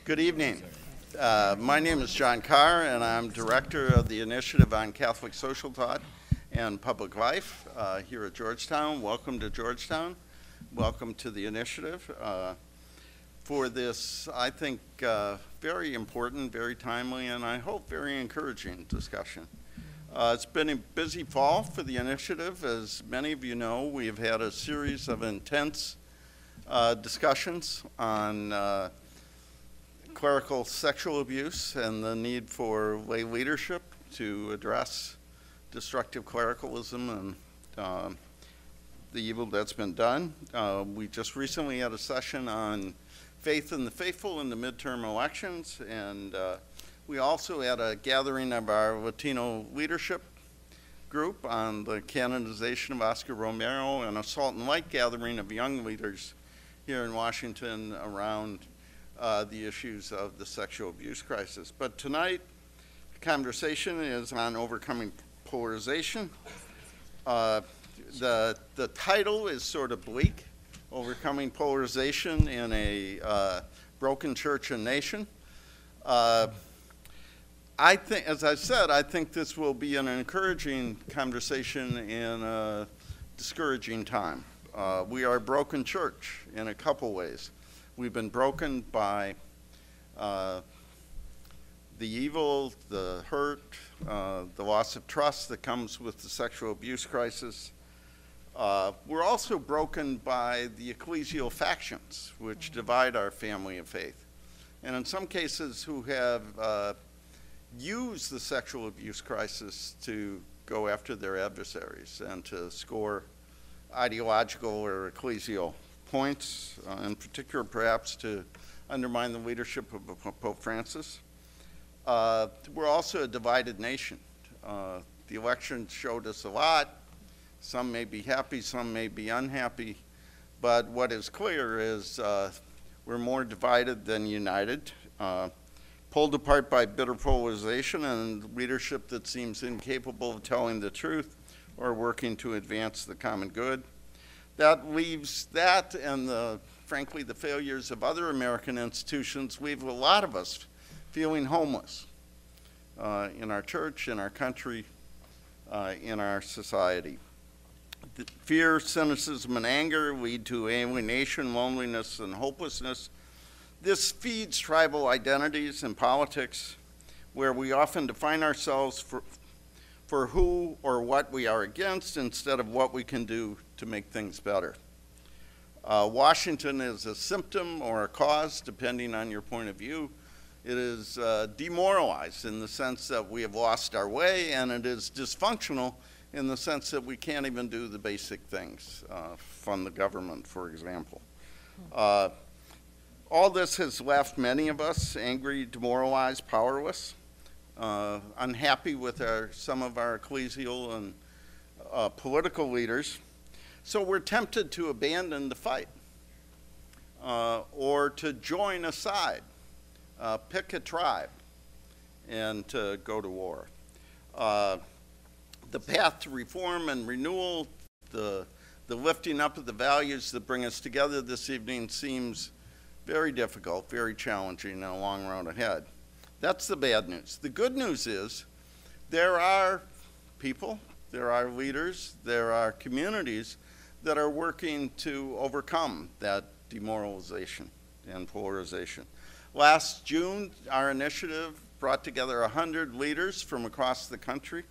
Good evening. My name is John Carr, and I'm director of the Initiative on Catholic Social Thought and Public Life here at Georgetown. Welcome to Georgetown. Welcome to the initiative for this, I think, very important, very timely, and I hope very encouraging discussion. It's been a busy fall for the initiative. As many of you know, we've had a series of intense discussions on clerical sexual abuse and the need for lay leadership to address destructive clericalism and the evil that's been done. We just recently had a session on faith in the faithful in the midterm elections, and we also had a gathering of our Latino leadership group on the canonization of Oscar Romero, and a Salt and Light gathering of young leaders here in Washington around the issues of the sexual abuse crisis. But tonight, the conversation is on overcoming polarization. The title is sort of bleak, Overcoming Polarization in a Broken Church and Nation. I think, as I said, I think this will be an encouraging conversation in a discouraging time. We are a broken church in a couple ways. We've been broken by the evil, the hurt, the loss of trust that comes with the sexual abuse crisis. We're also broken by the ecclesial factions, which divide our family of faith. And in some cases, who have used the sexual abuse crisis to go after their adversaries and to score ideological or ecclesial points, in particular perhaps to undermine the leadership of Pope Francis. We're also a divided nation. The election showed us a lot. Some may be happy, some may be unhappy, but what is clear is we're more divided than united, pulled apart by bitter polarization and leadership that seems incapable of telling the truth or working to advance the common good. That leaves that and frankly, the failures of other American institutions leave a lot of us feeling homeless in our church, in our country, in our society. The fear, cynicism, and anger lead to alienation, loneliness, and hopelessness. This feeds tribal identities in politics, where we often define ourselves for who or what we are against instead of what we can do to make things better. Washington is a symptom or a cause, depending on your point of view. It is demoralized in the sense that we have lost our way, and it is dysfunctional in the sense that we can't even do the basic things, fund the government, for example. All this has left many of us angry, demoralized, powerless, unhappy with some of our ecclesial and political leaders. So we're tempted to abandon the fight or to join a side, pick a tribe, and to go to war. The path to reform and renewal, the lifting up of the values that bring us together this evening seems very difficult, very challenging, and a long road ahead. That's the bad news. The good news is there are people, there are leaders, there are communities that are working to overcome that demoralization and polarization. Last June, our initiative brought together 100 leaders from across the country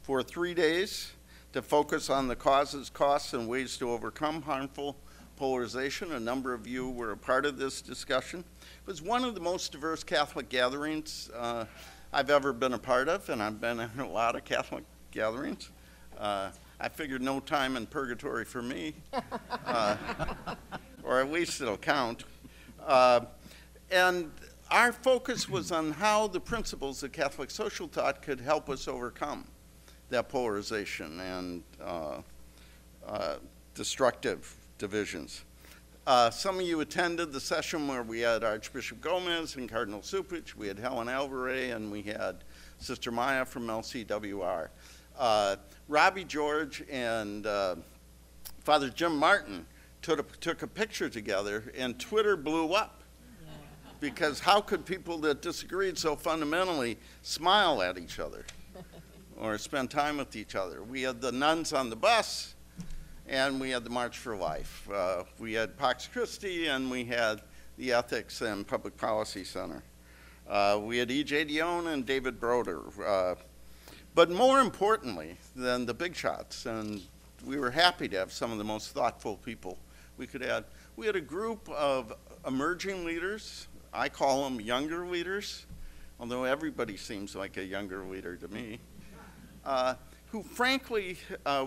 for 3 days to focus on the causes, costs, and ways to overcome harmful polarization. A number of you were a part of this discussion. It was one of the most diverse Catholic gatherings I've ever been a part of, and I've been in a lot of Catholic gatherings. I figured no time in purgatory for me, or at least it'll count. And our focus was on how the principles of Catholic social thought could help us overcome that polarization and destructive divisions. Some of you attended the session where we had Archbishop Gomez and Cardinal Supich, we had Helen Alvarez, and we had Sister Maya from LCWR. Robbie George and Father Jim Martin took a picture together, and Twitter blew up because how could people that disagreed so fundamentally smile at each other or spend time with each other? We had the nuns on the bus, and we had the March for Life. We had Pax Christi, and we had the Ethics and Public Policy Center. We had E.J. Dion and David Broder. But more importantly than the big shots, and we were happy to have some of the most thoughtful people we could add, we had a group of emerging leaders. I call them younger leaders, although everybody seems like a younger leader to me, who frankly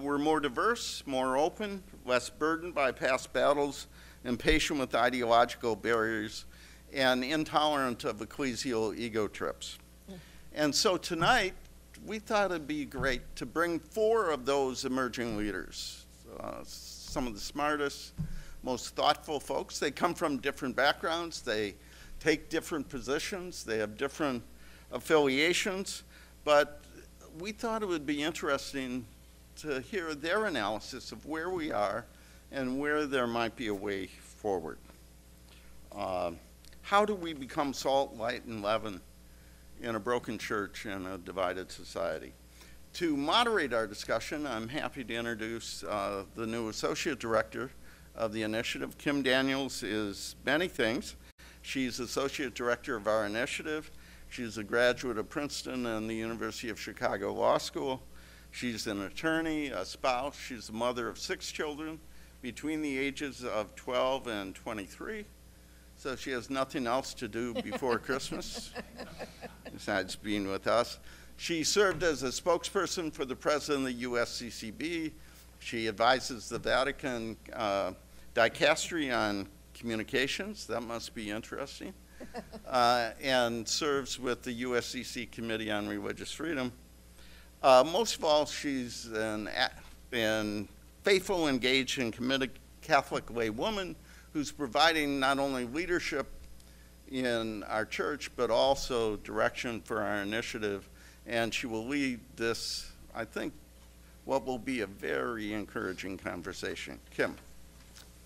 were more diverse, more open, less burdened by past battles, impatient with ideological barriers, and intolerant of ecclesial ego trips. And so tonight, we thought it'd be great to bring 4 of those emerging leaders, some of the smartest, most thoughtful folks. They come from different backgrounds, they take different positions, they have different affiliations, but we thought it would be interesting to hear their analysis of where we are and where there might be a way forward. How do we become salt, light, and leaven in a broken church and a divided society? To moderate our discussion, I'm happy to introduce the new Associate Director of the initiative. Kim Daniels is many things. She's Associate Director of our initiative. She's a graduate of Princeton and the University of Chicago Law School. She's an attorney, a spouse. She's the mother of 6 children between the ages of 12 and 23. So she has nothing else to do before Christmas besides being with us. She served as a spokesperson for the president of the USCCB. She advises the Vatican dicastery on communications. That must be interesting. And serves with the USCC Committee on Religious Freedom. Most of all, she's an faithful, engaged, and committed Catholic lay woman who's providing not only leadership in our church, but also direction for our initiative. And she will lead this, I think, what will be a very encouraging conversation. Kim.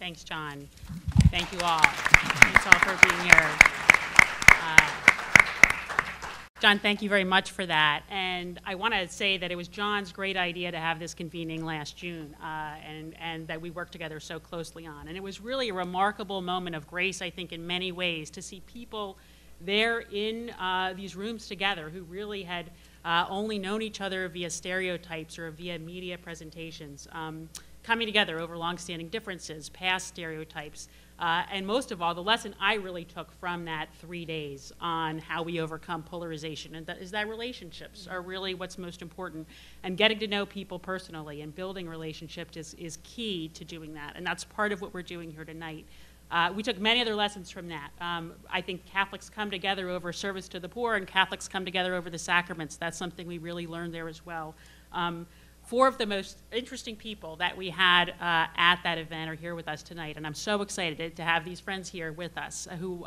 Thanks, John. Thank you all. Thanks all for being here. John, thank you very much for that. And I want to say that it was John's great idea to have this convening last June and that we worked together so closely on. And it was really a remarkable moment of grace, I think, in many ways, to see people there in these rooms together who really had only known each other via stereotypes or via media presentations, coming together over longstanding differences, past stereotypes, and most of all, the lesson I really took from that 3 days on how we overcome polarization, and that is that relationships are really what's most important, and getting to know people personally and building relationships is key to doing that, and that's part of what we're doing here tonight. We took many other lessons from that. I think Catholics come together over service to the poor, and Catholics come together over the sacraments. That's something we really learned there as well. 4 of the most interesting people that we had at that event are here with us tonight, and I'm so excited to have these friends here with us, who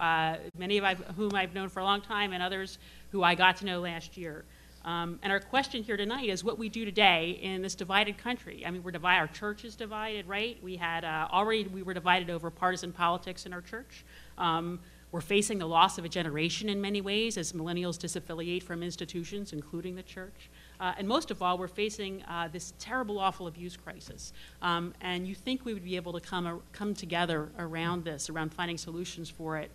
many of whom I've known for a long time, and others who I got to know last year. And our question here tonight is what we do today in this divided country. I mean, our church is divided, right? We had we were divided over partisan politics in our church. We're facing the loss of a generation in many ways as millennials disaffiliate from institutions, including the church. And most of all, we're facing this terrible, awful abuse crisis. And you think we would be able to come together around this, around finding solutions for it.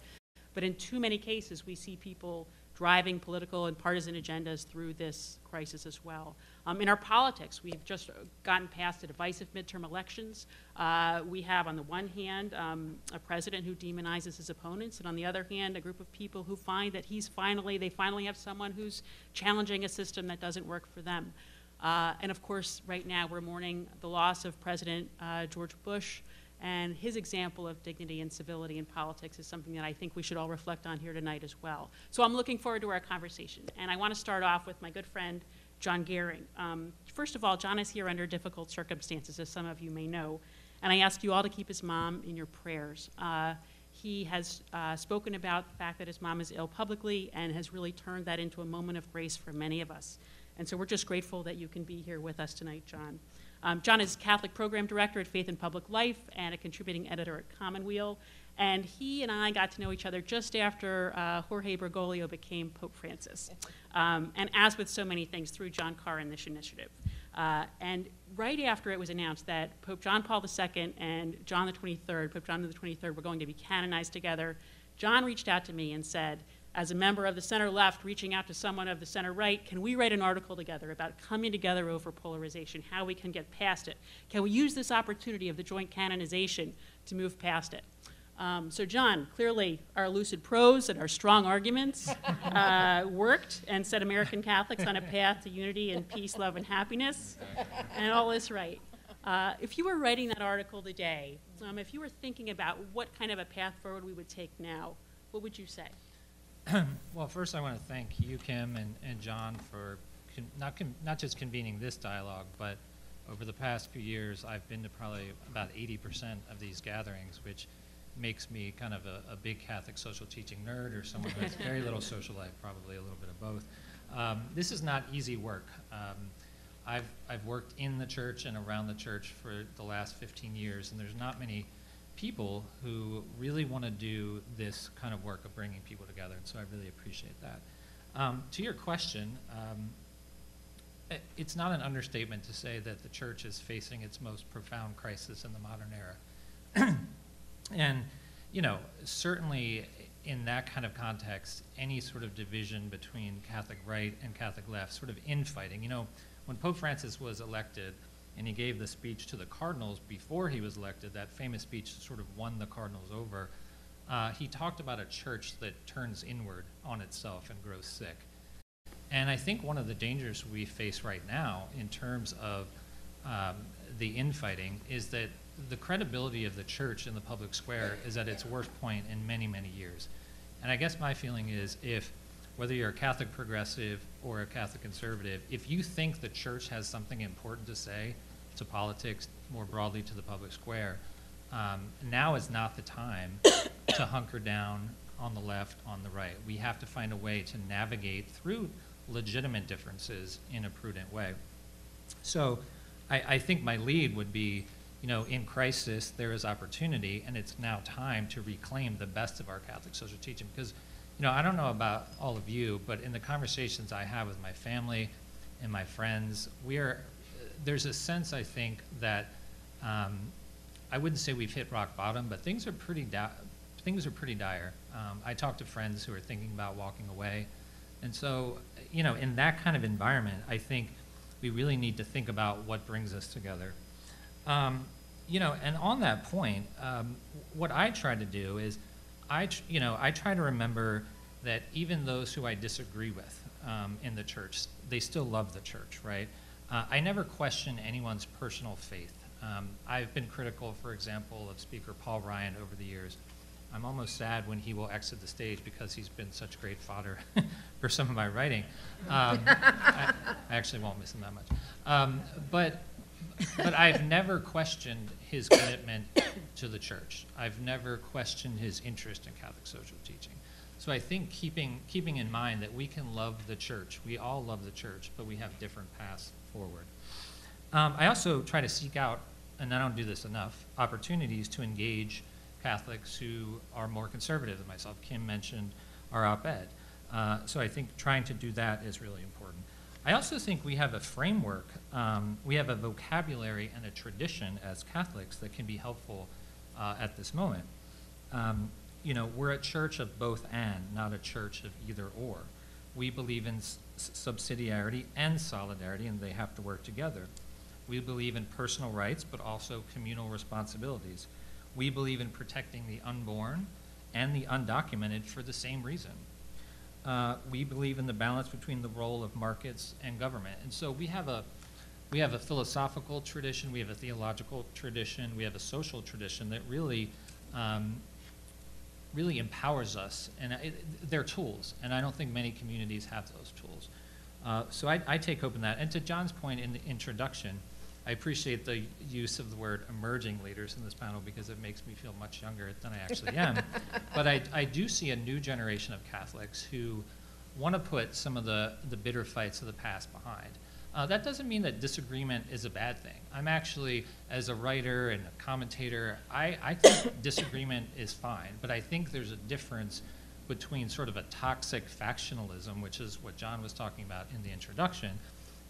But in too many cases, we see people driving political and partisan agendas through this crisis as well. In our politics, we've just gotten past the divisive midterm elections. We have, on the one hand, a president who demonizes his opponents, and on the other hand, a group of people who find that they finally have someone who's challenging a system that doesn't work for them. And of course, right now, we're mourning the loss of President George Bush, and his example of dignity and civility in politics is something that I think we should all reflect on here tonight as well. So I'm looking forward to our conversation. And I want to start off with my good friend, John Gehring. First of all, John is here under difficult circumstances, as some of you may know. And I ask you all to keep his mom in your prayers. He has spoken about the fact that his mom is ill publicly and has really turned that into a moment of grace for many of us. And so we're just grateful that you can be here with us tonight, John. John is Catholic Program Director at Faith and Public Life and a contributing editor at Commonweal. And he and I got to know each other just after Jorge Bergoglio became Pope Francis. And as with so many things, through John Carr and this initiative. And right after it was announced that Pope John Paul II and John the 23rd, Pope John the 23rd, were going to be canonized together, John reached out to me and said, as a member of the center left reaching out to someone of the center right, can we write an article together about coming together over polarization, how we can get past it? Can we use this opportunity of the joint canonization to move past it? So John, clearly our lucid prose and our strong arguments worked and set American Catholics on a path to unity and peace, love, and happiness, and all is right. If you were writing that article today, if you were thinking about what kind of a path forward we would take now, what would you say? Well, first I want to thank you, Kim, and John for not just convening this dialogue, but over the past few years, I've been to probably about 80% of these gatherings, which makes me kind of a big Catholic social teaching nerd or someone who has very little social life, probably a little bit of both. This is not easy work. I've worked in the church and around the church for the last 15 years, and there's not many people who really want to do this kind of work of bringing people together, and so I really appreciate that. To your question, it's not an understatement to say that the church is facing its most profound crisis in the modern era. And, you know, certainly in that kind of context, any sort of division between Catholic right and Catholic left, sort of infighting. You know, when Pope Francis was elected and he gave the speech to the cardinals before he was elected, that famous speech sort of won the cardinals over, he talked about a church that turns inward on itself and grows sick. And I think one of the dangers we face right now in terms of the infighting is that the credibility of the church in the public square is at its worst point in many, many years. And I guess my feeling is whether you're a Catholic progressive or a Catholic conservative, if you think the church has something important to say to politics, more broadly to the public square, now is not the time to hunker down on the left, on the right. We have to find a way to navigate through legitimate differences in a prudent way. So I think my lead would be, you know, in crisis, there is opportunity, and it's now time to reclaim the best of our Catholic social teaching. Because, you know, I don't know about all of you, but in the conversations I have with my family and my friends, there's a sense, I think, that I wouldn't say we've hit rock bottom, but things are pretty dire. I talk to friends who are thinking about walking away. And so, you know, in that kind of environment, I think we really need to think about what brings us together. You know, and on that point, what I try to do is, I try to remember that even those who I disagree with in the church, they still love the church, right? I never question anyone's personal faith. I've been critical, for example, of Speaker Paul Ryan over the years. I'm almost sad when he will exit the stage because he's been such great fodder for some of my writing. I actually won't miss him that much. But I've never questioned his commitment to the church. I've never questioned his interest in Catholic social teaching. So I think keeping in mind that we can love the church, we all love the church, but we have different paths forward. I also try to seek out, and I don't do this enough, opportunities to engage Catholics who are more conservative than myself. Kim mentioned our op-ed. So I think trying to do that is really important. I also think we have a framework, we have a vocabulary and a tradition as Catholics that can be helpful at this moment. You know, we're a church of both and, not a church of either or. We believe in subsidiarity and solidarity, and they have to work together. We believe in personal rights, but also communal responsibilities. We believe in protecting the unborn and the undocumented for the same reason. We believe in the balance between the role of markets and government. And so we have a philosophical tradition, we have a theological tradition, we have a social tradition that really really empowers us. And they're tools, and I don't think many communities have those tools. So I take hope in that. And to John's point in the introduction, I appreciate the use of the word emerging leaders in this panel because it makes me feel much younger than I actually am. But I do see a new generation of Catholics who want to put some of the bitter fights of the past behind. That doesn't mean that disagreement is a bad thing. I'm actually, as a writer and a commentator, I think disagreement is fine, but I think there's a difference between sort of a toxic factionalism, which is what John was talking about in the introduction,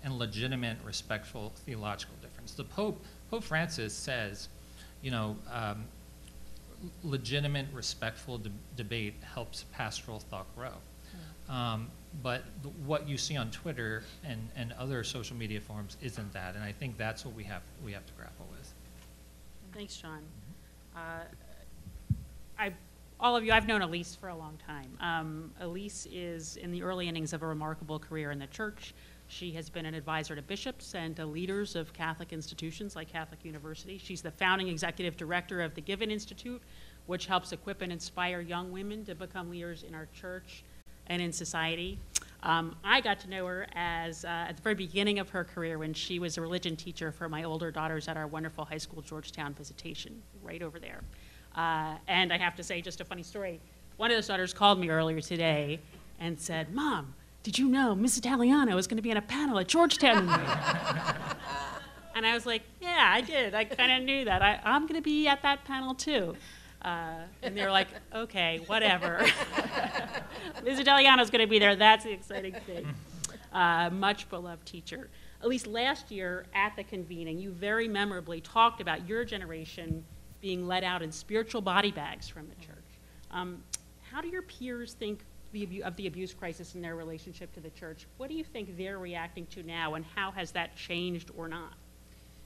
and legitimate, respectful theological difference. The Pope Francis says, you know, legitimate, respectful debate helps pastoral thought grow. But what you see on Twitter and other social media forums isn't that, and I think that's what we have to grapple with. Thanks, John. All of you, I've known Elise for a long time. Elise is in the early innings of a remarkable career in the church. She has been an advisor to bishops and to leaders of Catholic institutions like Catholic University. She's the founding executive director of the Given Institute, which helps equip and inspire young women to become leaders in our church and in society. I got to know her as at the very beginning of her career when she was a religion teacher for my older daughters at our wonderful high school, Georgetown Visitation, right over there. And I have to say, just a funny story, one of those daughters called me earlier today and said, "Mom, did you know Miss Italiano is going to be on a panel at Georgetown tonight?" And I was like, yeah, I did. I kind of knew that. I'm going to be at that panel too. And they were like, okay, whatever. Miss Italiano's going to be there. That's the exciting thing. Much beloved teacher. At least last year at the convening, you very memorably talked about your generation being let out in spiritual body bags from the church. How do your peers think of the abuse crisis in their relationship to the church? What do you think they're reacting to now, and how has that changed or not?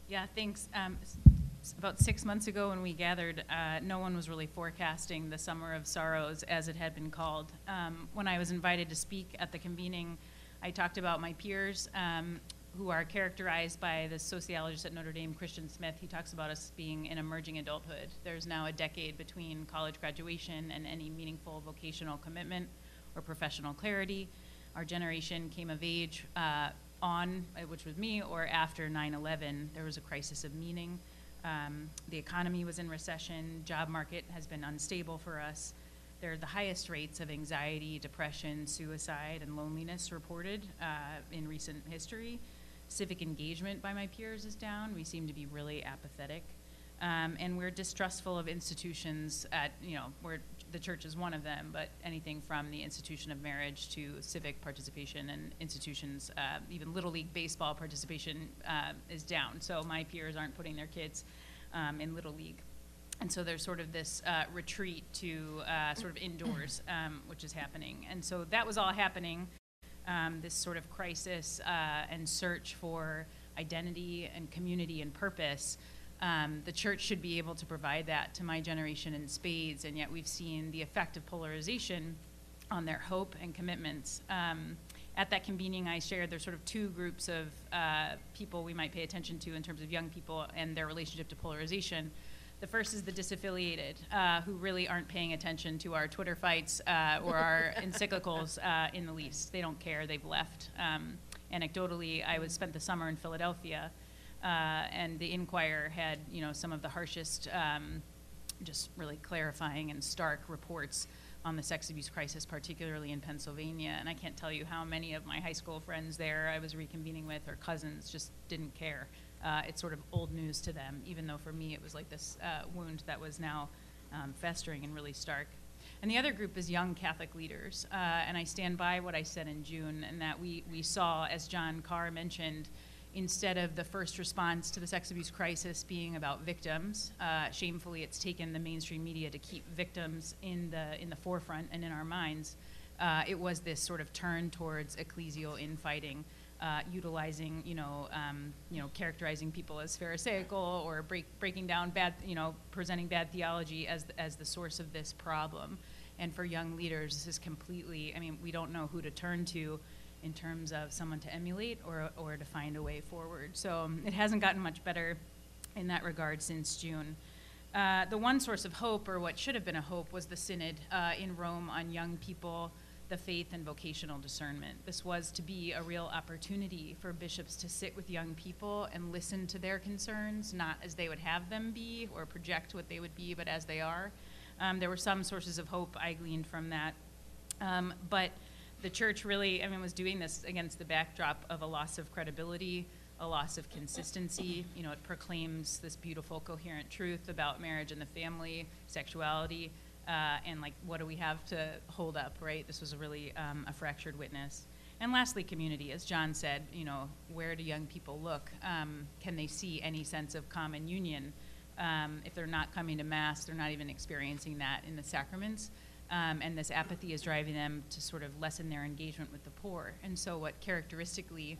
Yeah, thanks. About 6 months ago when we gathered, no one was really forecasting the Summer of Sorrows, as it had been called. When I was invited to speak at the convening, I talked about my peers who are characterized by the sociologist at Notre Dame, Christian Smith. He talks about us being in emerging adulthood. There's now a decade between college graduation and any meaningful vocational commitment or professional clarity. Our generation came of age which was me, or after 9/11. There was a crisis of meaning. The economy was in recession. Job market has been unstable for us. There are the highest rates of anxiety, depression, suicide, and loneliness reported in recent history. Civic engagement by my peers is down. We seem to be really apathetic. And we're distrustful of institutions where the church is one of them, but anything from the institution of marriage to civic participation and institutions, even Little League baseball participation is down. So my peers aren't putting their kids in Little League. And so there's sort of this retreat to sort of indoors, which is happening. And so that was all happening, this sort of crisis and search for identity and community and purpose. The church should be able to provide that to my generation in spades, and yet we've seen the effect of polarization on their hope and commitments. At that convening, I shared there's sort of two groups of people we might pay attention to in terms of young people and their relationship to polarization. The first is the disaffiliated, who really aren't paying attention to our Twitter fights or our encyclicals in the least. They don't care, they've left. Anecdotally, I spent the summer in Philadelphia, and the Inquirer had, some of the harshest, just really clarifying and stark reports on the sex abuse crisis, particularly in Pennsylvania. And I can't tell you how many of my high school friends there I was reconvening with, or cousins, just didn't care. It's sort of old news to them, even though for me it was like this wound that was now festering and really stark. And the other group is young Catholic leaders. And I stand by what I said in June, and that we saw, as John Carr mentioned, instead of the first response to the sex abuse crisis being about victims, shamefully it's taken the mainstream media to keep victims in the forefront and in our minds. It was this sort of turn towards ecclesial infighting, utilizing, characterizing people as pharisaical or breaking down bad, presenting bad theology as the source of this problem. And for young leaders, this is completely, we don't know who to turn to in terms of someone to emulate or to find a way forward. So it hasn't gotten much better in that regard since June. The one source of hope, or what should have been a hope, was the synod in Rome on young people, the faith, and vocational discernment. This was to be a real opportunity for bishops to sit with young people and listen to their concerns, not as they would have them be or project what they would be, but as they are. There were some sources of hope I gleaned from that. But the church really, I mean, was doing this against the backdrop of a loss of credibility, a loss of consistency. You know, it proclaims this beautiful, coherent truth about marriage and the family, sexuality, and like, what do we have to hold up, right? This was a really a fractured witness. And lastly, community. As John said, you know, where do young people look? Can they see any sense of common union? If they're not coming to Mass, they're not even experiencing that in the sacraments. And this apathy is driving them to sort of lessen their engagement with the poor. And so what characteristically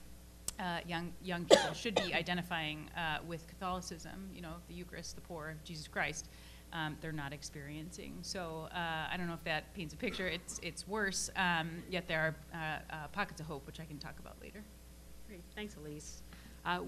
young people should be identifying with Catholicism, you know, the Eucharist, the poor, Jesus Christ, they're not experiencing. So I don't know if that paints a picture. It's worse, yet there are pockets of hope, which I can talk about later. Great, thanks, Elise.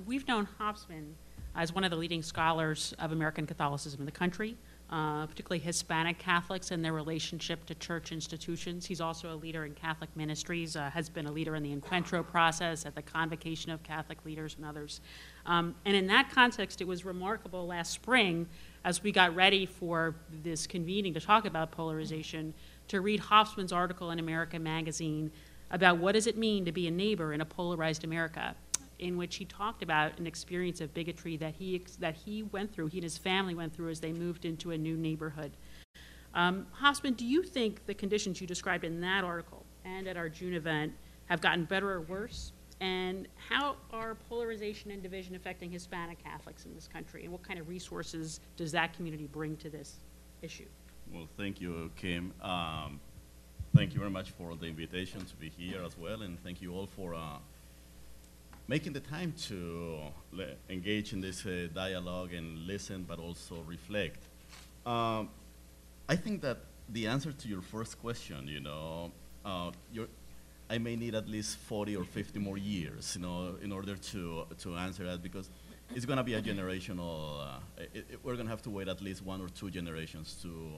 We've known Hobsbawm as one of the leading scholars of American Catholicism in the country, particularly Hispanic Catholics and their relationship to church institutions. He's also a leader in Catholic ministries, has been a leader in the Encuentro process at the convocation of Catholic leaders and others. And in that context, it was remarkable last spring, as we got ready for this convening to talk about polarization, to read Hobsbawm's article in America Magazine about what does it mean to be a neighbor in a polarized America, in which he talked about an experience of bigotry that he went through, he and his family went through as they moved into a new neighborhood. Hobsbawm, do you think the conditions you described in that article and at our June event have gotten better or worse? And how are polarization and division affecting Hispanic Catholics in this country? And what kind of resources does that community bring to this issue? Well, thank you, Kim. Thank you very much for the invitation to be here as well, and thank you all for making the time to engage in this dialogue and listen, but also reflect. I think that the answer to your first question, you know, I may need at least 40 or 50 more years, you know, in order to answer that, because it's going to be a generational, we're going to have to wait at least 1 or 2 generations to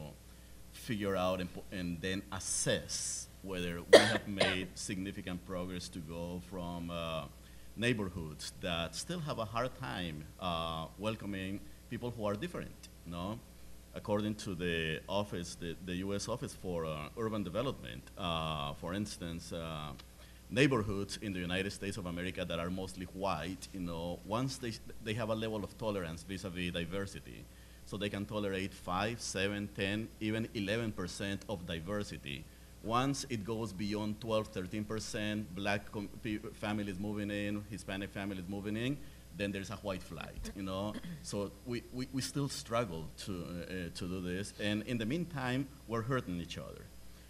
figure out and then assess whether we have made significant progress to go from neighborhoods that still have a hard time welcoming people who are different, you know? According to the office, the U.S. Office for Urban Development, for instance, neighborhoods in the United States of America that are mostly white, you know, once they have a level of tolerance vis-a-vis diversity, so they can tolerate 5, 7, 10, even 11% of diversity. Once it goes beyond 12, 13%, black families moving in, Hispanic families moving in, then there's a white flight, you know? So we still struggle to do this, and in the meantime, we're hurting each other.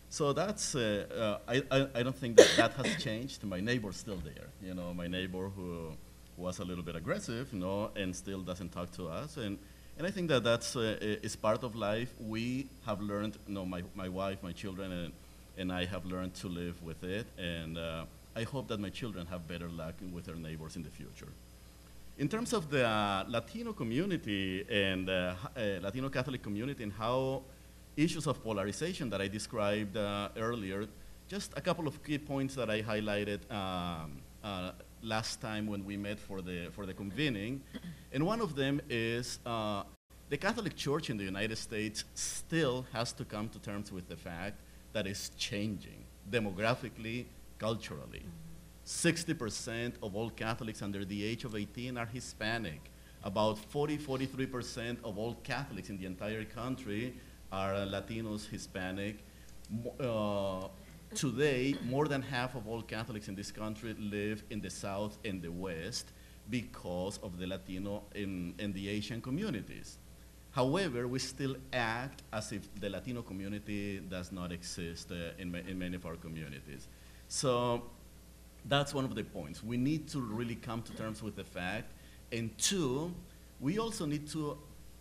So that's, I don't think that has changed. My neighbor's still there, you know, my neighbor who was a little bit aggressive, you know, and still doesn't talk to us, and I think that that's is part of life. We have learned, you know, my wife, my children, and I have learned to live with it, and I hope that my children have better luck with their neighbors in the future. In terms of the Latino community and Latino Catholic community and how issues of polarization that I described earlier, just a couple of key points that I highlighted last time when we met for the convening. And one of them is the Catholic Church in the United States still has to come to terms with the fact that it's changing demographically, culturally. 60% of all Catholics under the age of 18 are Hispanic. About 43% of all Catholics in the entire country are Latinos, Hispanic. Today, more than half of all Catholics in this country live in the South and the West because of the Latino and the Asian communities. However, we still act as if the Latino community does not exist in many of our communities. So that's one of the points. We need to really come to terms with the fact. And 2, we also need to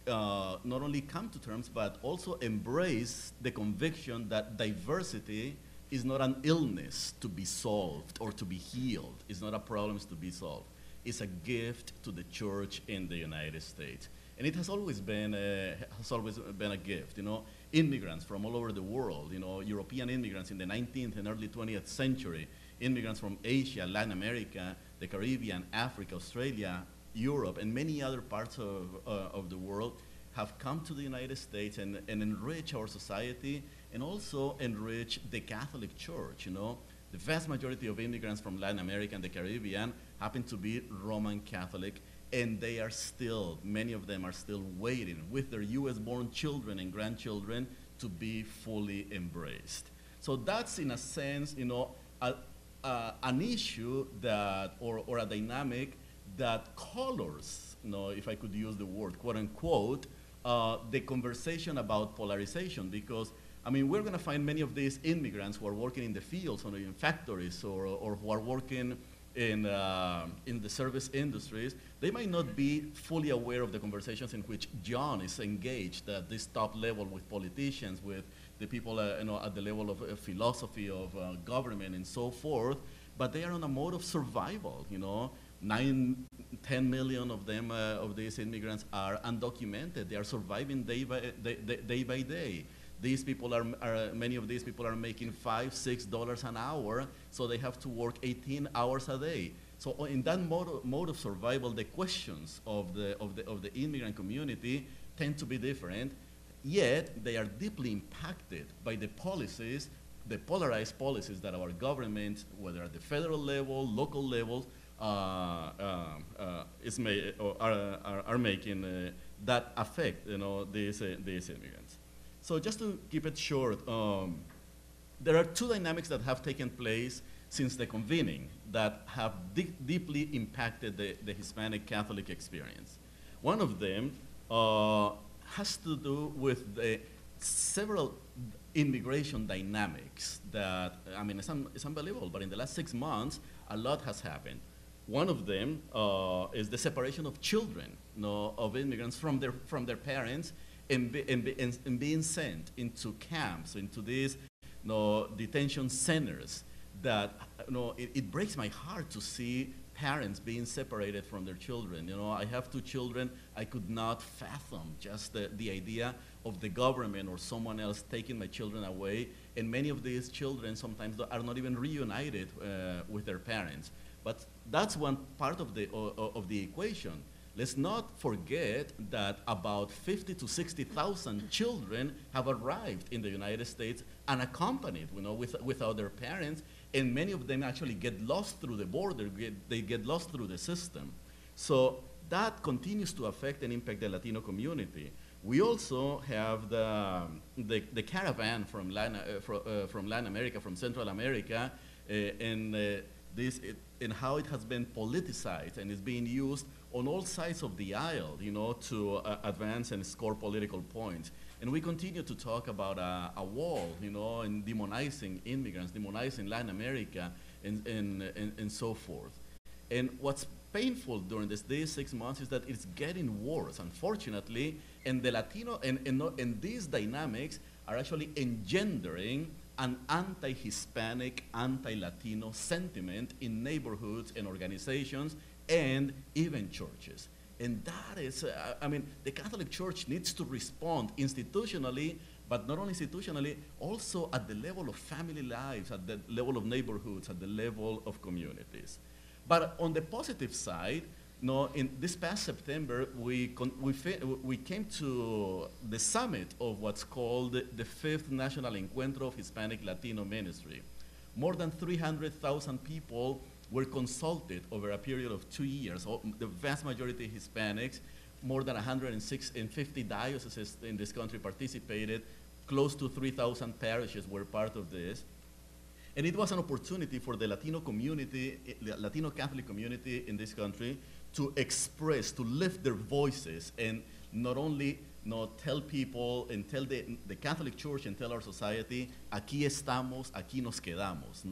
not only come to terms, but also embrace the conviction that diversity is not an illness to be solved or to be healed. It's not a problem to be solved. It's a gift to the church in the United States. And it has always been a gift, you know. Immigrants from all over the world, you know, European immigrants in the 19th and early 20th century, immigrants from Asia, Latin America, the Caribbean, Africa, Australia, Europe, and many other parts of the world have come to the United States and enrich our society and also enrich the Catholic Church, you know. The vast majority of immigrants from Latin America and the Caribbean happen to be Roman Catholic, and they are still, many of them are still waiting with their US-born children and grandchildren to be fully embraced. So that's, in a sense, an issue that, or a dynamic that colors, if I could use the word, quote unquote, the conversation about polarization, because we're going to find many of these immigrants who are working in the fields or in factories or who are working in the service industries. They might not be fully aware of the conversations in which John is engaged at this top level with politicians, with the people at the level of philosophy, of government, and so forth. But they are on a mode of survival. 9, 10 million of them, of these immigrants, are undocumented. They are surviving day by day. These people many of these people are making $5, $6 an hour, so they have to work 18 hours a day. So in that mode of survival, the questions of the immigrant community tend to be different, yet they are deeply impacted by the policies, the polarized policies that our government, whether at the federal level, local levels, are making that affect these immigrants. So just to keep it short, there are two dynamics that have taken place since the convening that have deeply impacted the Hispanic Catholic experience. One of them has to do with the several immigration dynamics that, it's unbelievable, but in the last 6 months, a lot has happened. One of them is the separation of children, of immigrants from their parents, and being sent into camps, into these detention centers that, it breaks my heart to see parents being separated from their children. I have 2 children. I could not fathom just the idea of the government or someone else taking my children away, and many of these children sometimes are not even reunited with their parents. But that's one part of the equation. Let's not forget that about 50 to 60,000 children have arrived in the United States unaccompanied, without their parents, and many of them actually get lost through the border. They get lost through the system. So that continues to affect and impact the Latino community. We also have the caravan from Latin America, from Central America, and how it has been politicized and is being used on all sides of the aisle, to advance and score political points. And we continue to talk about a wall, and demonizing immigrants, demonizing Latin America, and so forth. And what's painful during these 6 months is that it's getting worse, unfortunately, and the Latino, and these dynamics are actually engendering an anti-Hispanic, anti-Latino sentiment in neighborhoods and organizations and even churches. And that is, the Catholic Church needs to respond institutionally, but not only institutionally, also at the level of family lives, at the level of neighborhoods, at the level of communities. But on the positive side, in this past September, we came to the summit of what's called the 5th National Encuentro of Hispanic Latino Ministry. More than 300,000 people were consulted over a period of 2 years. The vast majority Hispanics, more than 150 dioceses in this country participated. Close to 3,000 parishes were part of this. And it was an opportunity for the Latino community, the Latino Catholic community in this country, to express, to lift their voices, and not only tell people and tell the Catholic Church and tell our society, aquí estamos, aquí nos quedamos,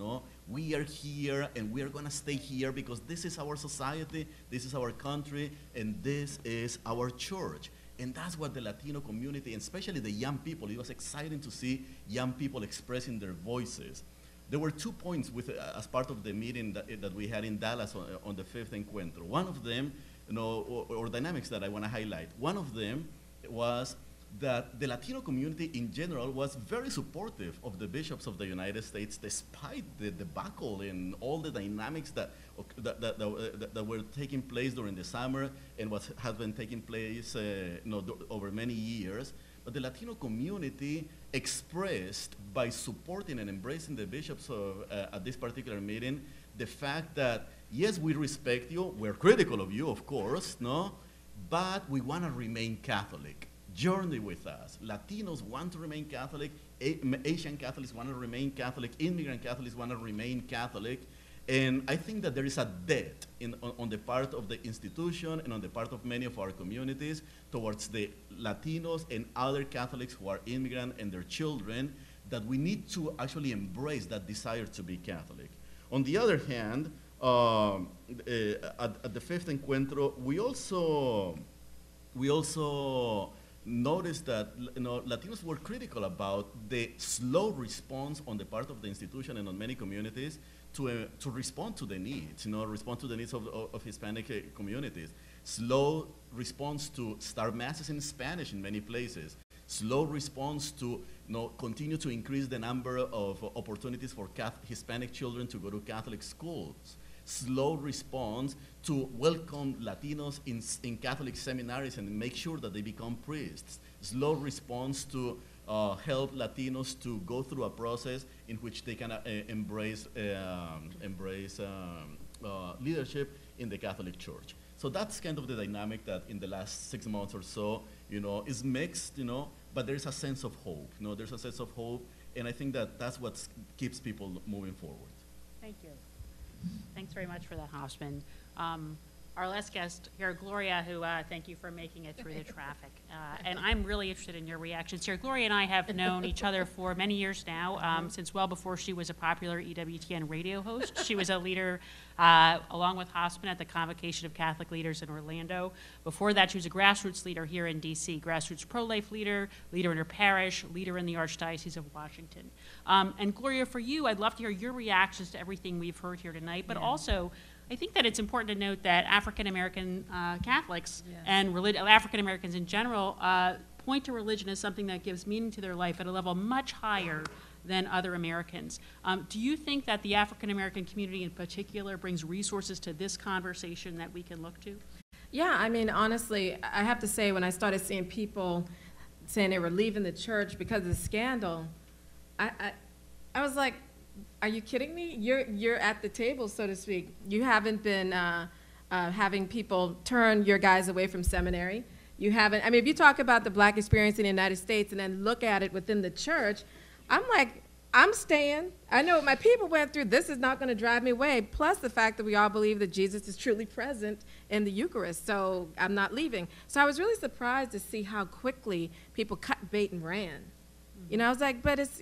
We are here and we are going to stay here because this is our society, this is our country, and this is our church. And that's what the Latino community, and especially the young people, it was exciting to see young people expressing their voices. There were 2 points as part of the meeting that we had in Dallas on the 5th Encuentro. One of them, or dynamics that I want to highlight. One of them was that the Latino community in general was very supportive of the bishops of the United States, despite the debacle and all the dynamics that were taking place during the summer and what has been taking place over many years. But the Latino community expressed by supporting and embracing the bishops of, at this particular meeting, the fact that, yes, we respect you, we're critical of you, of course, no? But we want to remain Catholic. Journey with us. Latinos want to remain Catholic, Asian Catholics want to remain Catholic, immigrant Catholics want to remain Catholic. And I think that there is a debt on the part of the institution and on the part of many of our communities towards the Latinos and other Catholics who are immigrant and their children, that we need to actually embrace that desire to be Catholic. On the other hand, at the fifth encuentro, we also noticed that Latinos were critical about the slow response on the part of the institution and on many communities to respond to the needs, respond to the needs of Hispanic communities. Slow response to start masses in Spanish in many places. Slow response to continue to increase the number of opportunities for Hispanic children to go to Catholic schools. Slow response to welcome Latinos in Catholic seminaries and make sure that they become priests. Slow response to help Latinos to go through a process in which they can embrace leadership in the Catholic Church. So that's kind of the dynamic that in the last 6 months or so, is mixed, but there's a sense of hope. There's a sense of hope, and I think that that's what keeps people moving forward. Thank you. Thanks very much for that, Hoffman. Our last guest here, Gloria, who thank you for making it through the traffic. And I'm really interested in your reactions here. Gloria and I have known each other for many years now, since well before she was a popular EWTN radio host. She was a leader, along with Hoffman, at the Convocation of Catholic Leaders in Orlando. Before that, she was a grassroots leader here in D.C., grassroots pro-life leader, leader in her parish, leader in the Archdiocese of Washington. And Gloria, for you, I'd love to hear your reactions to everything we've heard here tonight, but also, I think that it's important to note that African-American Catholics and African-Americans in general point to religion as something that gives meaning to their life at a level much higher than other Americans. Do you think that the African-American community in particular brings resources to this conversation that we can look to? Yeah, I mean, honestly, I have to say, when I started seeing people saying they were leaving the church because of the scandal, I was like, are you kidding me? You're at the table, so to speak. You haven't been having people turn your guys away from seminary. You haven't, I mean, if you talk about the black experience in the United States and then look at it within the church, I'm like, I'm staying. I know what my people went through. This is not going to drive me away. Plus the fact that we all believe that Jesus is truly present in the Eucharist, so I'm not leaving. So I was really surprised to see how quickly people cut bait and ran. I was like, but it's,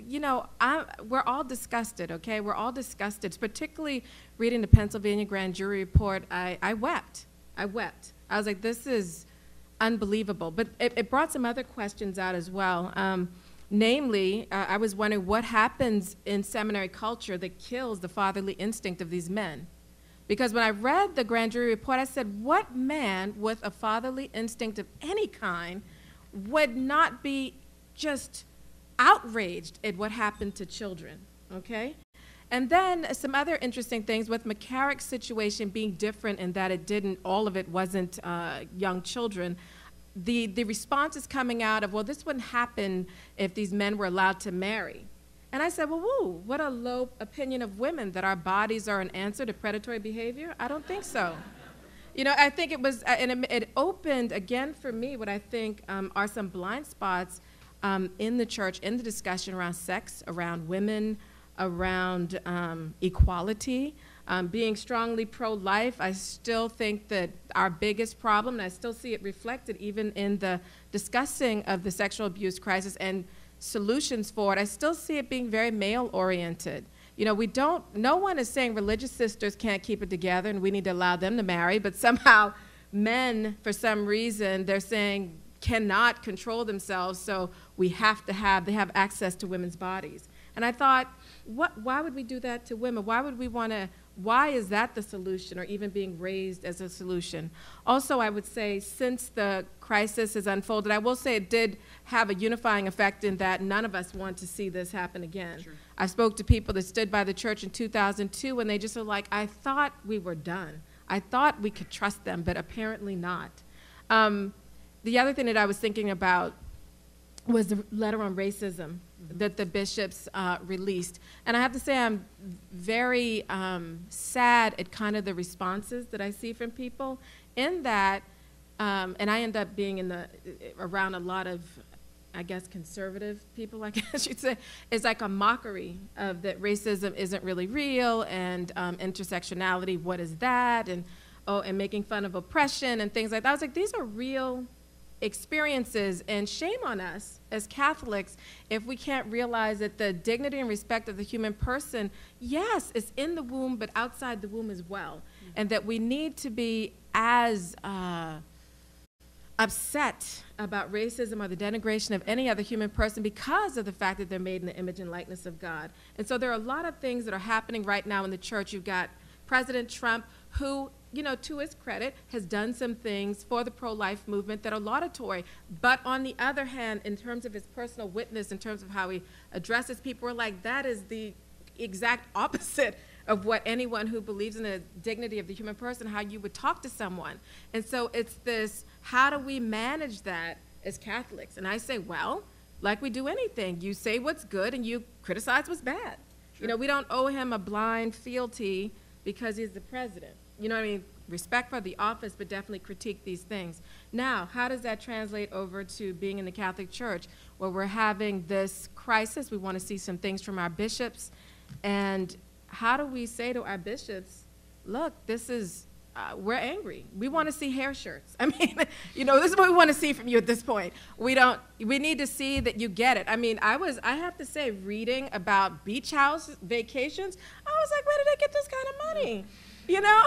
we're all disgusted, okay? We're all disgusted, particularly reading the Pennsylvania grand jury report. I wept. I was like, this is unbelievable. But it brought some other questions out as well. Namely, I was wondering what happens in seminary culture that kills the fatherly instinct of these men. Because when I read the grand jury report, I said, what man with a fatherly instinct of any kind would not be just outraged at what happened to children, okay? And then some other interesting things with McCarrick's situation being different in that all of it wasn't young children. The response is coming out of, well, this wouldn't happen if these men were allowed to marry. And I said, well, woo, what a low opinion of women, that our bodies are an answer to predatory behavior? I don't think so. I think it was, and it opened again for me what I think are some blind spots in the church, in the discussion around sex, around women, around equality, being strongly pro-life. I still think that our biggest problem, and I still see it reflected even in the discussing of the sexual abuse crisis and solutions for it, I still see it being very male-oriented. No one is saying religious sisters can't keep it together and we need to allow them to marry, but somehow men, for some reason, they're saying cannot control themselves, so they have access to women's bodies. And I thought, why would we do that to women? Why is that the solution, or even being raised as a solution? Also, I would say, since the crisis has unfolded, I will say it did have a unifying effect in that none of us want to see this happen again. Sure. I spoke to people that stood by the church in 2002, and they just were like, I thought we were done. I thought we could trust them, but apparently not. The other thing that I was thinking about was the letter on racism that the bishops released. And I have to say I'm very sad at kind of the responses that I see from people in that, and I end up being around a lot of, I guess, conservative people, I guess you'd say. It's like a mockery of that racism isn't really real, and intersectionality, what is that? And making fun of oppression and things like that. I was like, these are real experiences, and shame on us as Catholics if we can't realize that the dignity and respect of the human person, yes, is in the womb, but outside the womb as well. And that we need to be as upset about racism or the denigration of any other human person because of the fact that they're made in the image and likeness of God. And so there are a lot of things that are happening right now in the church. You've got President Trump, who, you know, to his credit, has done some things for the pro-life movement that are laudatory. But on the other hand, in terms of his personal witness, in terms of how he addresses people, we're like, that is the exact opposite of what anyone who believes in the dignity of the human person, how you would talk to someone. And so it's this, how do we manage that as Catholics? And I say, well, like we do anything, you say what's good and you criticize what's bad. Sure. You know, we don't owe him a blind fealty because he's the president. You know what I mean? Respect for the office, but definitely critique these things. Now, how does that translate over to being in the Catholic Church, where we're having this crisis? We want to see some things from our bishops. And how do we say to our bishops, look, this is, we're angry. We want to see hair shirts. I mean, you know, this is what we want to see from you at this point. We need to see that you get it. I mean, I have to say, reading about beach house vacations, I was like, where did they get this kind of money? You know,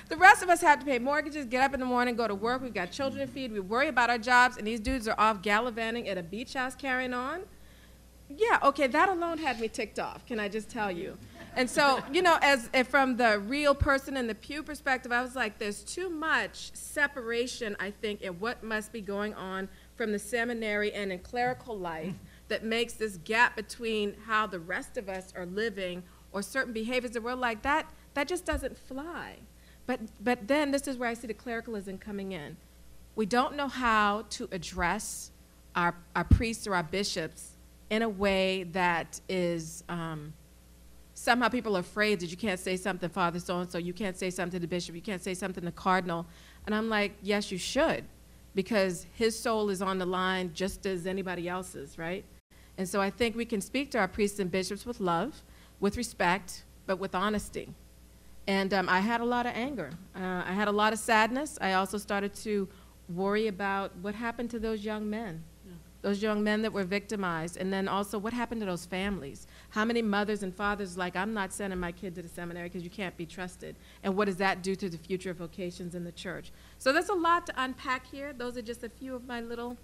the rest of us have to pay mortgages, get up in the morning, go to work. We've got children to feed. We worry about our jobs, and these dudes are off gallivanting at a beach house carrying on. Yeah, okay, that alone had me ticked off, can I just tell you? And so, you know, from the real person in the pew perspective, I was like, there's too much separation, I think, in what must be going on from the seminary and in clerical life that makes this gap between how the rest of us are living or certain behaviors that we're like, that just doesn't fly. But then this is where I see the clericalism coming in. We don't know how to address our priests or our bishops in a way that is, somehow people are afraid that you can't say something, Father so-and-so, you can't say something to the bishop, you can't say something to the cardinal. And I'm like, yes, you should, because his soul is on the line just as anybody else's, right? And so I think we can speak to our priests and bishops with love, with respect, but with honesty. And I had a lot of anger. I had a lot of sadness. I also started to worry about what happened to those young men. Those young men that were victimized, and then also what happened to those families? How many mothers and fathers like, I'm not sending my kid to the seminary because you can't be trusted? And what does that do to the future of vocations in the church? So there's a lot to unpack here. Those are just a few of my little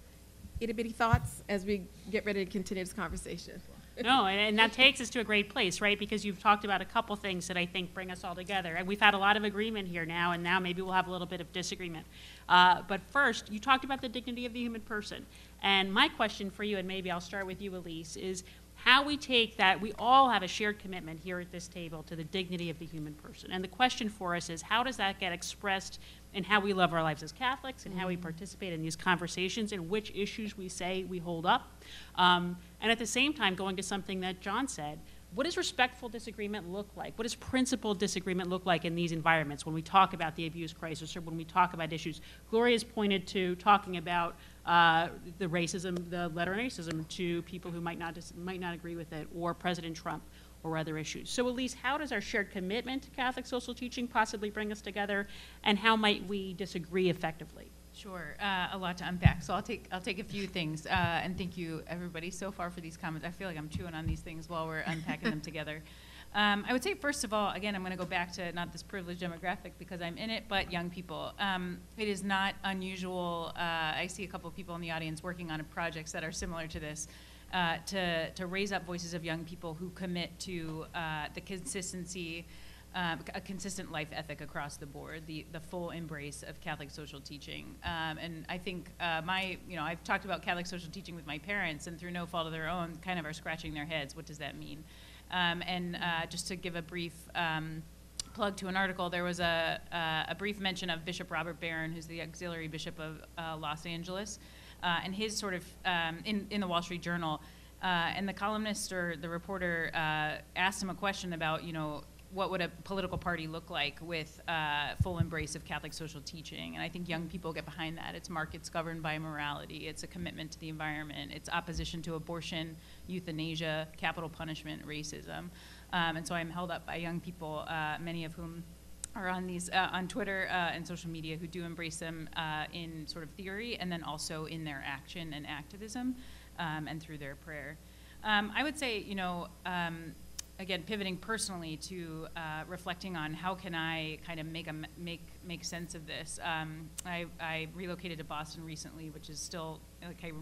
itty-bitty thoughts as we get ready to continue this conversation. No, and that takes us to a great place, right? Because you've talked about a couple things that I think bring us all together. And we've had a lot of agreement here now, and now maybe we'll have a little bit of disagreement. But first, you talked about the dignity of the human person. And my question for you, and maybe I'll start with you, Elise, is how we take that. We all have a shared commitment here at this table to the dignity of the human person. And the question for us is, how does that get expressed in how we live our lives as Catholics, and how we participate in these conversations, and which issues we say we hold up? And at the same time, going to something that John said, what does respectful disagreement look like? What does principled disagreement look like in these environments when we talk about the abuse crisis or when we talk about issues? Gloria's pointed to talking about the racism, the letter of racism, to people who might not agree with it, or President Trump, or other issues. So Elise, how does our shared commitment to Catholic social teaching possibly bring us together, and how might we disagree effectively? Sure, a lot to unpack. So I'll take a few things, and thank you everybody so far for these comments. I feel like I'm chewing on these things while we're unpacking them together. I would say, first of all, again, I'm going to go back to not this privileged demographic because I'm in it, but young people. It is not unusual. I see a couple of people in the audience working on projects that are similar to this, to raise up voices of young people who commit to the consistency, a consistent life ethic across the board, the full embrace of Catholic social teaching. And I think I've talked about Catholic social teaching with my parents, and through no fault of their own, kind of are scratching their heads. What does that mean? Just to give a brief plug to an article, there was a brief mention of Bishop Robert Barron, who's the auxiliary bishop of Los Angeles, and his sort of, in the Wall Street Journal, And the columnist or the reporter asked him a question about, what would a political party look like with full embrace of Catholic social teaching? And I think young people get behind that. It's markets governed by morality. It's a commitment to the environment. It's opposition to abortion, euthanasia, capital punishment, racism. And so I'm held up by young people, many of whom are on these on Twitter and social media, who do embrace them in sort of theory and then also in their action and activism and through their prayer. I would say, again, pivoting personally to reflecting on how can I kind of make sense of this. I relocated to Boston recently, which is still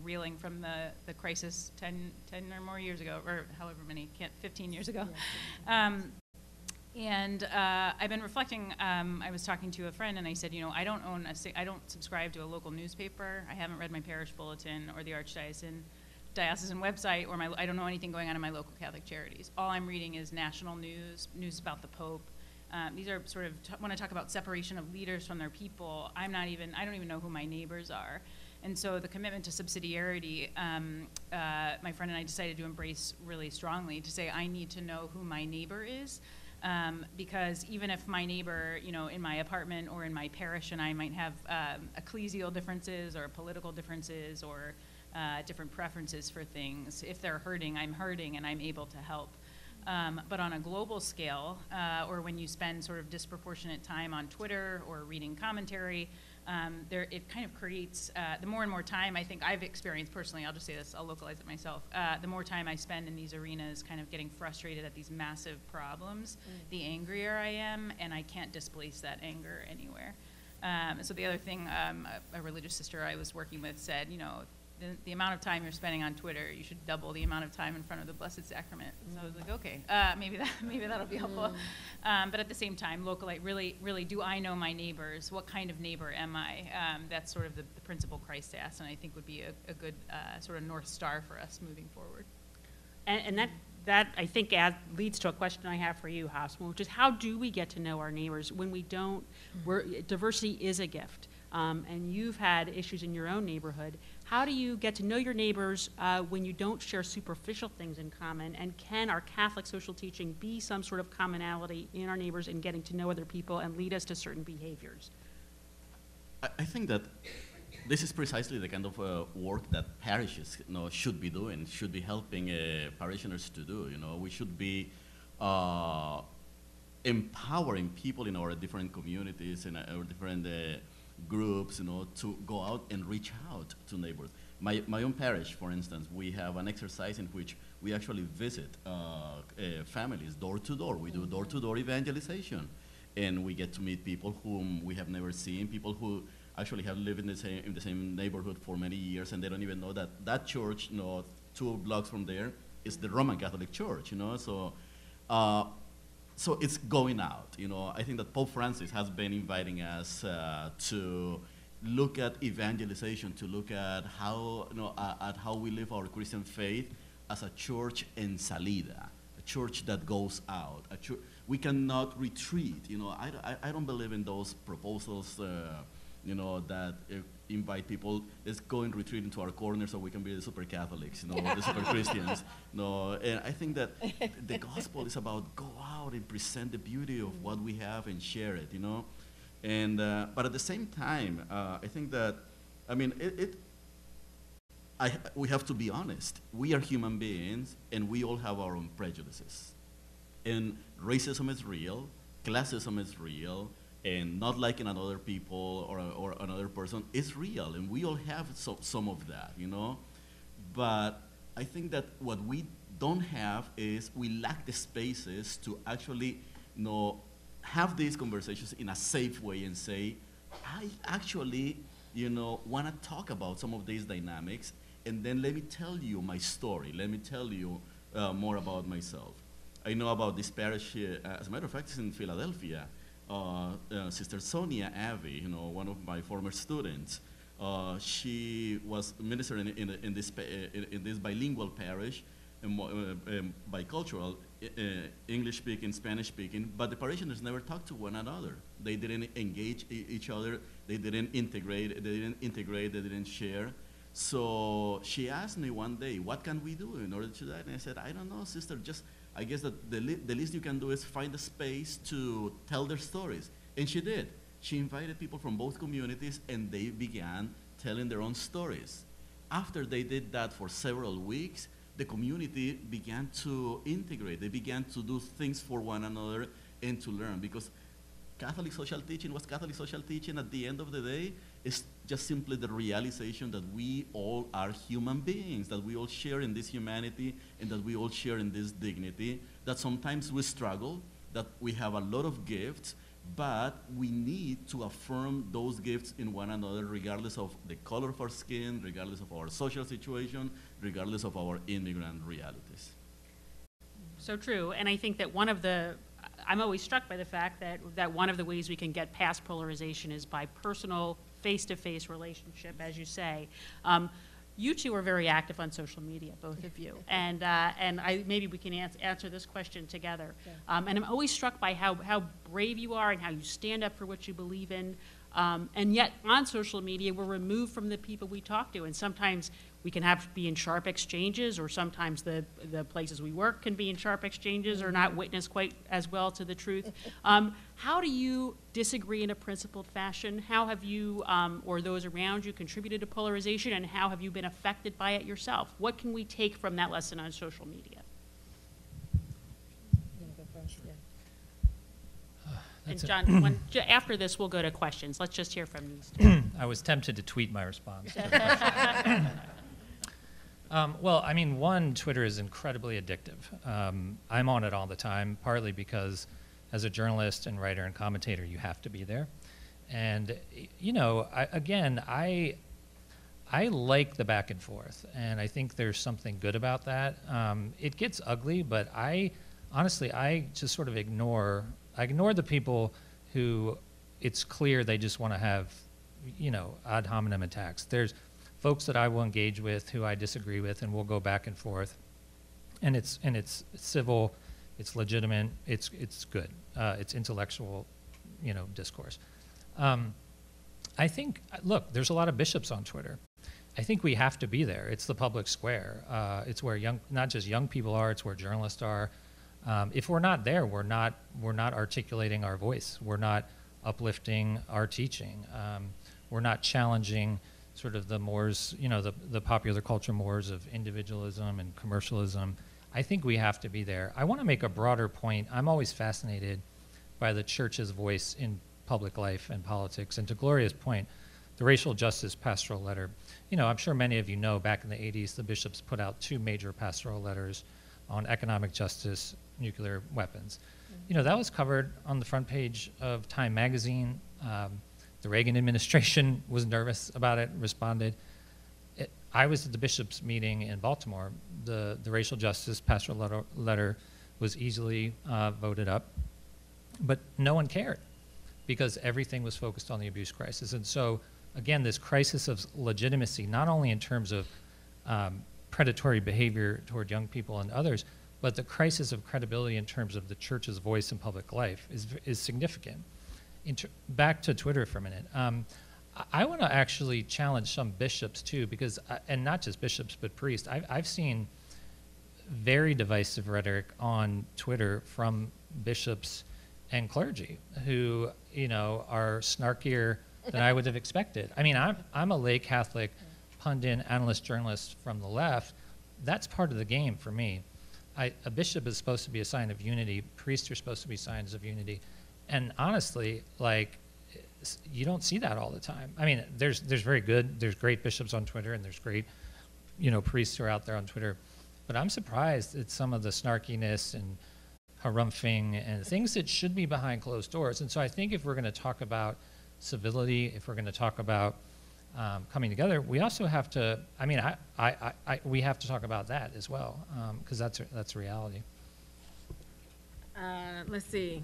reeling from the crisis 10 or more years ago, or however many, 15 years ago. And I've been reflecting. I was talking to a friend, and I said, I don't subscribe to a local newspaper. I haven't read my parish bulletin or the Archdiocesan website, or I don't know anything going on in my local Catholic charities. All I'm reading is national news about the Pope. These are sort of, when I talk about separation of leaders from their people, I don't even know who my neighbors are. And so the commitment to subsidiarity, my friend and I decided to embrace really strongly, to say I need to know who my neighbor is. Because even if my neighbor, in my apartment or in my parish and I might have ecclesial differences or political differences or different preferences for things, if they're hurting, I'm hurting and I'm able to help. But on a global scale, or when you spend sort of disproportionate time on Twitter or reading commentary, it kind of creates, the more and more time I think I've experienced personally, I'll just say this, I'll localize it myself, the more time I spend in these arenas kind of getting frustrated at these massive problems, the angrier I am, and I can't displace that anger anywhere. So the other thing, a religious sister I was working with said, the amount of time you're spending on Twitter, you should double the amount of time in front of the Blessed Sacrament. So I was like, okay, maybe that'll be helpful. But at the same time, really, do I know my neighbors? What kind of neighbor am I? That's sort of the principle Christ asked, and I think would be a good sort of North Star for us moving forward. And that I think leads to a question I have for you, Hosman, which is how do we get to know our neighbors when we don't? Diversity is a gift. And you've had issues in your own neighborhood. How do you get to know your neighbors when you don't share superficial things in common? And can our Catholic social teaching be some sort of commonality in our neighbors in getting to know other people and lead us to certain behaviors? I think that this is precisely the kind of work that parishes should be doing, should be helping parishioners to do. We should be empowering people in our different communities and our different groups, to go out and reach out to neighbors. My own parish, for instance, we have an exercise in which we actually visit families door to door. We do door-to-door evangelization, and we get to meet people whom we have never seen, people who actually have lived in the same neighborhood for many years, and they don't even know that church, 2 blocks from there, is the Roman Catholic Church. So it's going out. I think that Pope Francis has been inviting us to look at evangelization, to look at how we live our Christian faith as a church en salida, a church that goes out. We cannot retreat. I don't believe in those proposals. That invite people, let's go and retreat into our corner so we can be the super Catholics, the super Christians. And I think that the gospel is about go out and present the beauty of what we have and share it, And but at the same time, I think that, we have to be honest. We are human beings, and we all have our own prejudices. And racism is real, classism is real, and not liking another people or another person is real, and we all have some of that, But I think that what we don't have is we lack the spaces to actually, have these conversations in a safe way and say, I actually, want to talk about some of these dynamics, and then let me tell you my story. Let me tell you more about myself. I know about this parish here, as a matter of fact, it's in Philadelphia. Sister Sonia Abbey, one of my former students, she was ministering in this bilingual parish, bicultural, English-speaking, Spanish-speaking, but the parishioners never talked to one another. They didn't engage each other. They didn't integrate. They didn't share. So she asked me one day, what can we do in order to do that? And I said, I don't know, sister, just, I guess that the least you can do is find a space to tell their stories. And she did. She invited people from both communities, and they began telling their own stories. After they did that for several weeks, the community began to integrate. They began to do things for one another and to learn, because Catholic social teaching was Catholic social teaching at the end of the day. It's just simply the realization that we all are human beings, that we all share in this humanity, and that we all share in this dignity, that sometimes we struggle, that we have a lot of gifts, but we need to affirm those gifts in one another, regardless of the color of our skin, regardless of our social situation, regardless of our immigrant realities. So true, and I think that I'm always struck by the fact that one of the ways we can get past polarization is by personal, face-to-face relationship, as you say. You two are very active on social media, both of you, and maybe we can answer this question together. And I'm always struck by how brave you are and how you stand up for what you believe in. And yet, on social media, we're removed from the people we talk to, and sometimes we can be in sharp exchanges, or sometimes the places we work can be in sharp exchanges or not witness quite as well to the truth. How do you disagree in a principled fashion? How have you, or those around you, contributed to polarization, and how have you been affected by it yourself? What can we take from that lesson on social media? And John, after this, we'll go to questions. Let's just hear from these two. I was tempted to tweet my response. Well, I mean, one, Twitter is incredibly addictive. I'm on it all the time, partly because as a journalist and writer and commentator, you have to be there. And, you know, I like the back and forth, and I think there's something good about that. It gets ugly, but honestly, I just sort of ignore the people who it's clear they just want to have, you know, ad hominem attacks. There's folks that I will engage with who I disagree with, and we'll go back and forth. And it's civil, it's legitimate, it's good, it's intellectual, you know, discourse. I think, look, there's a lot of bishops on Twitter. I think we have to be there. It's the public square. It's where not just young people are, it's where journalists are. If we're not there, we're not articulating our voice. We're not uplifting our teaching. We're not challenging sort of the mores, you know, the popular culture mores of individualism and commercialism. I think we have to be there. I want to make a broader point. I'm always fascinated by the church's voice in public life and politics. And to Gloria's point, the racial justice pastoral letter, you know, I'm sure many of you know back in the 80s, the bishops put out 2 major pastoral letters on economic justice, nuclear weapons. You know, that was covered on the front page of Time magazine. The Reagan administration was nervous about it, responded. I was at the bishop's meeting in Baltimore. The racial justice pastoral letter was easily voted up, but no one cared because everything was focused on the abuse crisis. And so, again, this crisis of legitimacy, not only in terms of predatory behavior toward young people and others, but the crisis of credibility in terms of the church's voice in public life is significant. Back to Twitter for a minute. I want to actually challenge some bishops too, because, and not just bishops, but priests. I've seen very divisive rhetoric on Twitter from bishops and clergy who, you know, are snarkier than I would have expected. I mean, I'm a lay Catholic pundit, analyst, journalist from the left. That's part of the game for me. A bishop is supposed to be a sign of unity. Priests are supposed to be signs of unity. And honestly, like, you don't see that all the time. I mean, there's great bishops on Twitter, and there's great, you know, priests who are out there on Twitter. But I'm surprised at some of the snarkiness and harumphing and things that should be behind closed doors. And so I think if we're going to talk about civility, if we're going to talk about coming together, we also have to, I mean, we have to talk about that as well, because that's reality. Let's see.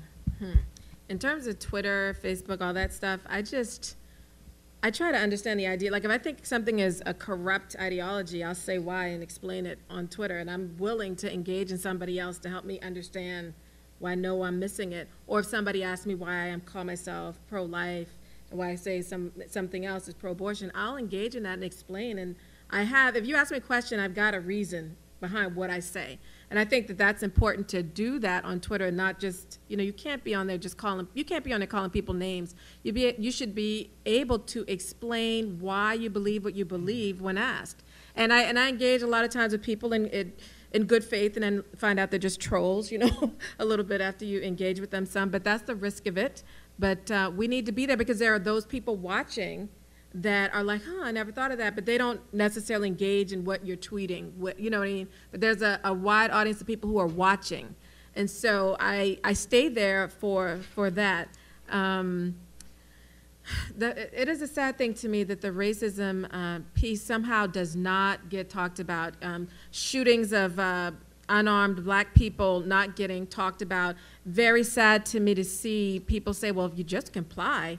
In terms of Twitter, Facebook, all that stuff, I try to understand the idea. Like, if I think something is a corrupt ideology, I'll say why and explain it on Twitter, and I'm willing to engage in somebody else to help me understand why I know I'm missing it. Or if somebody asks me why I call myself pro-life, and why I say something else is pro-abortion, I'll engage in that and explain. And if you ask me a question, I've got a reason behind what I say. And I think that that's important to do that on Twitter, not just, you can't be on there just calling people names. You should be able to explain why you believe what you believe when asked. And I engage a lot of times with people in good faith and then find out they're just trolls, a little bit after you engage with them some, but that's the risk of it. But we need to be there because there are those people watching that are like, I never thought of that, but they don't necessarily engage in what you're tweeting, you know what I mean? But there's a wide audience of people who are watching. And so I stay there for that. It is a sad thing to me that the racism piece somehow does not get talked about. Shootings of unarmed black people not getting talked about. Very sad to me to see people say, well, if you just comply,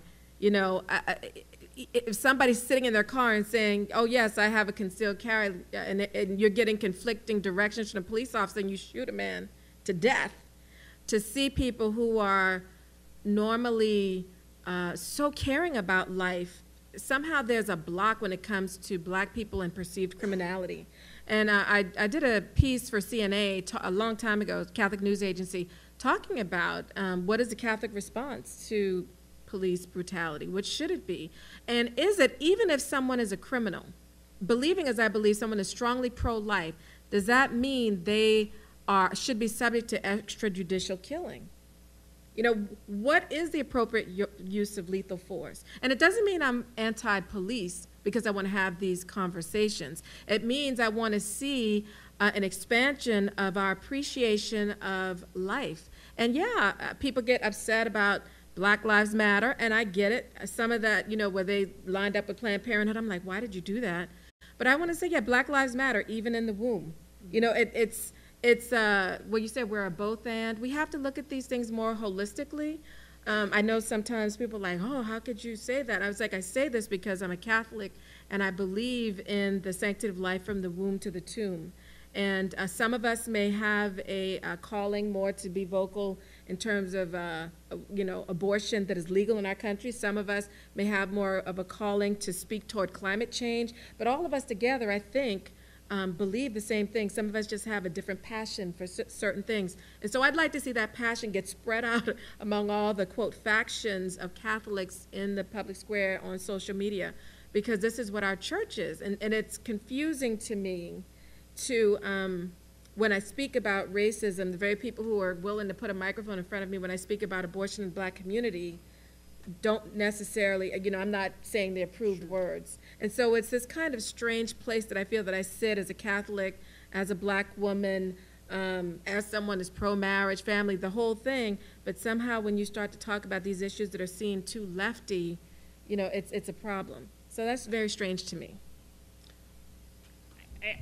if somebody's sitting in their car and saying, oh, yes, I have a concealed carry, and you're getting conflicting directions from a police officer and you shoot a man to death, to see people who are normally so caring about life, somehow there's a block when it comes to black people and perceived criminality. And I did a piece for CNA a long time ago, Catholic News Agency, talking about what is the Catholic response to police brutality? What should it be? And is it, even if someone is a criminal, believing as I believe someone is strongly pro-life, does that mean they should be subject to extrajudicial killing? What is the appropriate use of lethal force? And it doesn't mean I'm anti-police because I want to have these conversations. It means I want to see an expansion of our appreciation of life. And yeah, people get upset about Black Lives Matter, and I get it. Some of that, where they lined up with Planned Parenthood, I'm like, why did you do that? But I want to say, yeah, Black Lives Matter, even in the womb. It's well, you said we're a both and. We have to look at these things more holistically. I know sometimes people are like, oh, how could you say that? I was like, I say this because I'm a Catholic, and I believe in the sanctity of life from the womb to the tomb. And some of us may have a calling more to be vocal in terms of, abortion that is legal in our country. Some of us may have more of a calling to speak toward climate change. But all of us together, I think, believe the same thing. Some of us just have a different passion for certain things. And so I'd like to see that passion get spread out among all the, quote, factions of Catholics in the public square on social media, because this is what our church is. And it's confusing to me to, when I speak about racism, the very people who are willing to put a microphone in front of me when I speak about abortion in the black community don't necessarily, I'm not saying the approved words. And so it's this kind of strange place that I feel that I sit as a Catholic, as a black woman, as someone who's pro-marriage, family, the whole thing, but somehow when you start to talk about these issues that are seen too lefty, it's a problem. So that's very strange to me.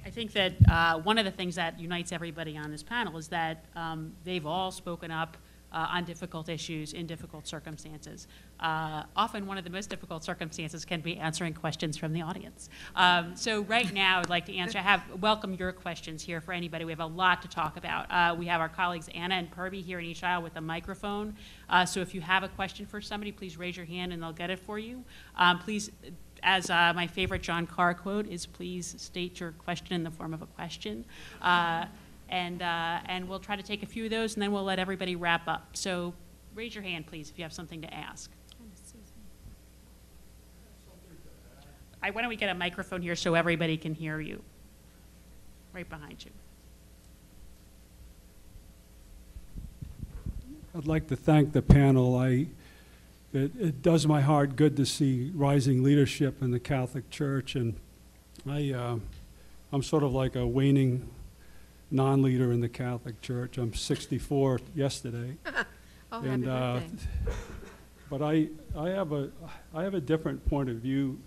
I think that one of the things that unites everybody on this panel is that they've all spoken up on difficult issues in difficult circumstances. Often one of the most difficult circumstances can be answering questions from the audience. So right now I'd like to welcome your questions here for anybody. We have a lot to talk about. We have our colleagues Anna and Purvi here in each aisle with a microphone. So if you have a question for somebody, please raise your hand and they'll get it for you. Please, as my favorite John Carr quote is, please state your question in the form of a question. And we'll try to take a few of those, and then we'll let everybody wrap up. So raise your hand, please, if you have something to ask. Why don't we get a microphone here so everybody can hear you? Right behind you. I'd like to thank the panel. It does my heart good to see rising leadership in the Catholic Church, and I'm sort of like a waning non-leader in the Catholic Church. I'm 64 yesterday. Oh, happy birthday. But I have a different point of view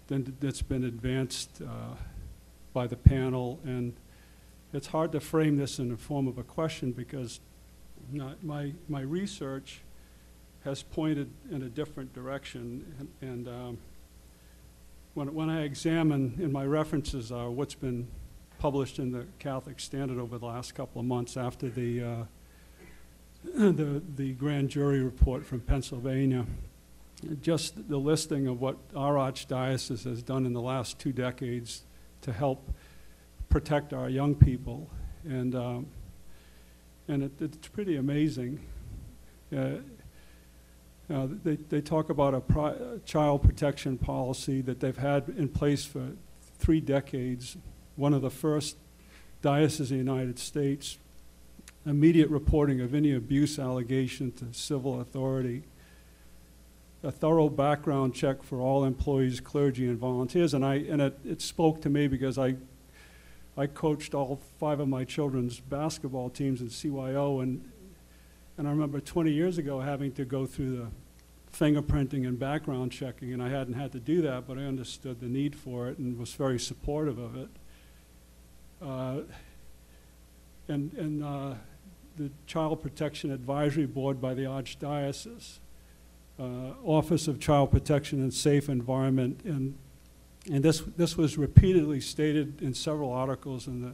that's been advanced by the panel, and it's hard to frame this in the form of a question because my research has pointed in a different direction, and when I examine, and my references are what's been published in the Catholic Standard over the last couple of months after the grand jury report from Pennsylvania, just the listing of what our archdiocese has done in the last 2 decades to help protect our young people. And it's pretty amazing. They talk about a child protection policy that they've had in place for 3 decades. One of the first dioceses in the United States, immediate reporting of any abuse allegation to civil authority, a thorough background check for all employees, clergy, and volunteers. And it spoke to me because I coached all 5 of my children's basketball teams in CYO, and I remember 20 years ago having to go through the fingerprinting and background checking, and I hadn't had to do that, but I understood the need for it and was very supportive of it. The Child Protection Advisory Board by the Archdiocese, Office of Child Protection and Safe Environment, and this was repeatedly stated in several articles in the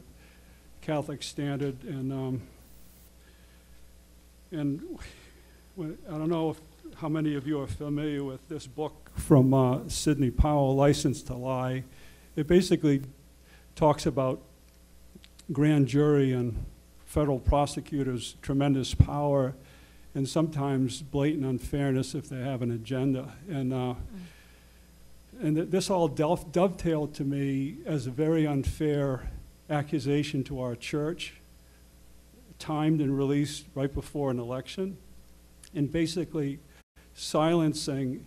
Catholic Standard, and I don't know how many of you are familiar with this book from Sidney Powell, License to Lie. It basically talks about grand jury and federal prosecutors' tremendous power and sometimes blatant unfairness if they have an agenda. And this all dovetailed to me as a very unfair accusation to our church, timed and released right before an election, and basically silencing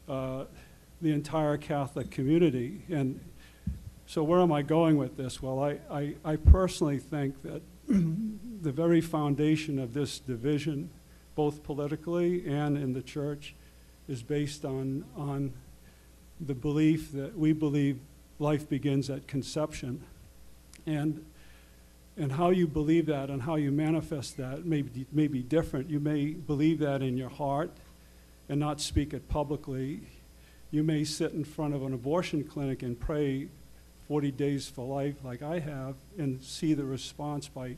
the entire Catholic community. And so where am I going with this? Well, I personally think that the very foundation of this division, both politically and in the church, is based on the belief that we believe life begins at conception. And how you believe that and how you manifest that may be different. You may believe that in your heart and not speak it publicly. You may sit in front of an abortion clinic and pray 40 days for life like I have and see the response by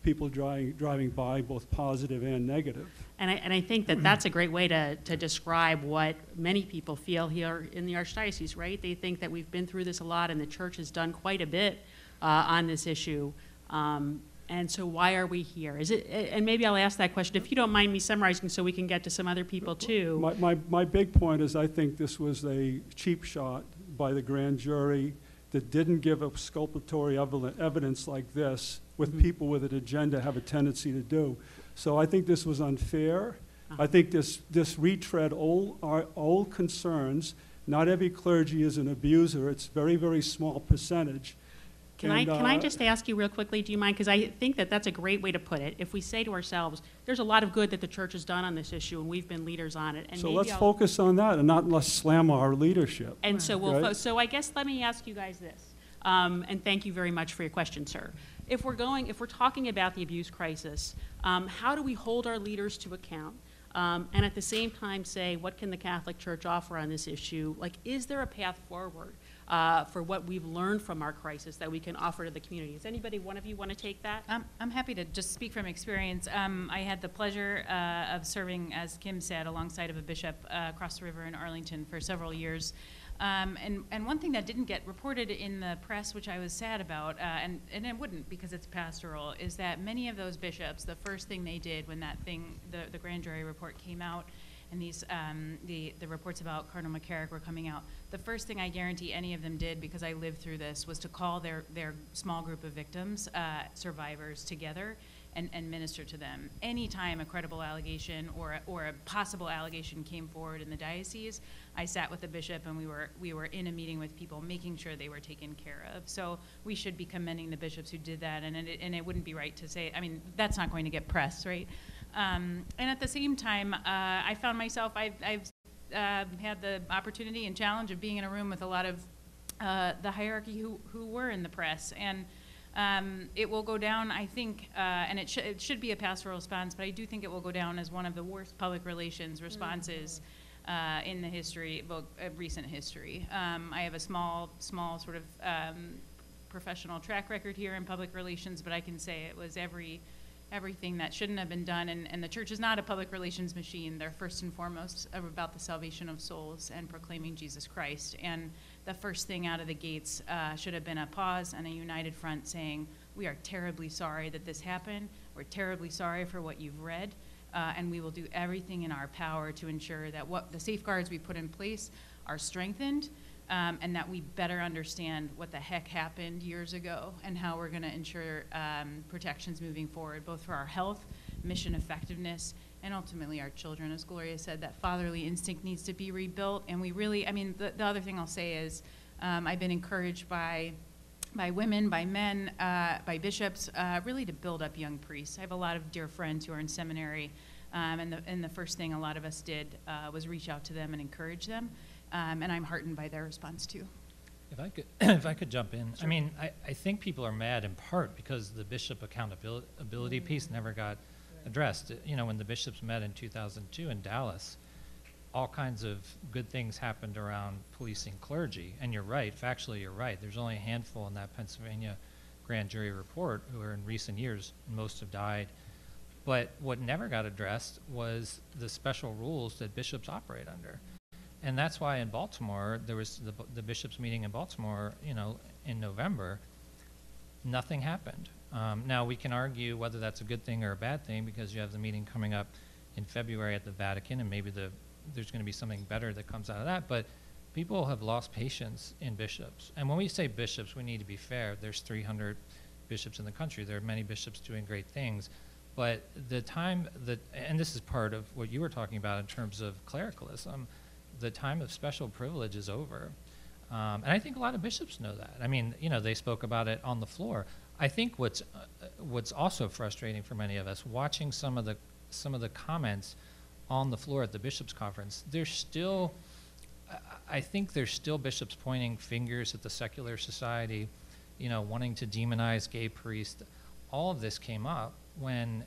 people driving by, both positive and negative. And I think that that's a great way to describe what many people feel here in the Archdiocese, right? They think that we've been through this a lot and the church has done quite a bit on this issue. And so why are we here? And maybe I'll ask that question, if you don't mind me summarizing so we can get to some other people too. My big point is I think this was a cheap shot by the grand jury that didn't give exculpatory evidence like this, with people with an agenda have a tendency to do. So I think this was unfair. I think this retread old concerns. Not every clergy is an abuser. It's very, very small percentage. Can I just ask you real quickly, do you mind? Because I think that that's a great way to put it. If we say to ourselves, there's a lot of good that the church has done on this issue, and we've been leaders on it. And so let's focus on that and not let's slam our leadership. And so so I guess let me ask you guys this, and thank you very much for your question, sir. If we're talking about the abuse crisis, how do we hold our leaders to account? And at the same time say, what can the Catholic Church offer on this issue? Like, is there a path forward for what we've learned from our crisis that we can offer to the community? Does anybody, one of you, want to take that? I'm happy to just speak from experience. I had the pleasure of serving, as Kim said, alongside of a bishop across the river in Arlington for several years. And one thing that didn't get reported in the press, which I was sad about, and it wouldn't because it's pastoral, is that many of those bishops, the first thing they did when the grand jury report came out, and the reports about Cardinal McCarrick were coming out, the first thing I guarantee any of them did, because I lived through this, was to call their small group of victims, survivors, together and minister to them. Anytime a credible allegation or a possible allegation came forward in the diocese, I sat with the bishop and we were in a meeting with people, making sure they were taken care of. So we should be commending the bishops who did that, and it wouldn't be right to say, I mean, that's not going to get press, right? And at the same time, I found myself, I've had the opportunity and challenge of being in a room with a lot of the hierarchy who were in the press, and it will go down, I think, and it should be a pastoral response, but I do think it will go down as one of the worst public relations responses in the history, recent history. I have a small sort of professional track record here in public relations, but I can say it was every everything that shouldn't have been done. And the church is not a public relations machine. They're first and foremost about the salvation of souls and proclaiming Jesus Christ. And the first thing out of the gates should have been a pause and a united front saying, we are terribly sorry that this happened. We're terribly sorry for what you've read. And we will do everything in our power to ensure that what the safeguards we put in place are strengthened, and that we better understand what the heck happened years ago and how we're going to ensure protections moving forward, both for our health, mission effectiveness, and ultimately our children. As Gloria said, that fatherly instinct needs to be rebuilt. And we really, I mean, the other thing I'll say is I've been encouraged by women, by men, by bishops, really to build up young priests. I have a lot of dear friends who are in seminary, and the first thing a lot of us did was reach out to them and encourage them. And I'm heartened by their response too. If I could, if I could jump in, sure. I mean, I think people are mad in part because the bishop accountability piece never got addressed. You know, when the bishops met in 2002 in Dallas, all kinds of good things happened around policing clergy. And you're right, factually you're right. There's only a handful in that Pennsylvania grand jury report who are in recent years, most have died. But what never got addressed was the special rules that bishops operate under. And that's why in Baltimore, there was the bishops meeting in Baltimore, you know, in November, nothing happened. Now we can argue whether that's a good thing or a bad thing because you have the meeting coming up in February at the Vatican, and maybe there's going to be something better that comes out of that. But people have lost patience in bishops. And when we say bishops, we need to be fair. There's 300 bishops in the country. There are many bishops doing great things. But the time that, and this is part of what you were talking about in terms of clericalism, the time of special privilege is over. And I think a lot of bishops know that. I mean, you know, they spoke about it on the floor. I think what's also frustrating for many of us, watching some of the comments on the floor at the bishops' conference, there's still, I think there's still bishops pointing fingers at the secular society, you know, wanting to demonize gay priests. All of this came up when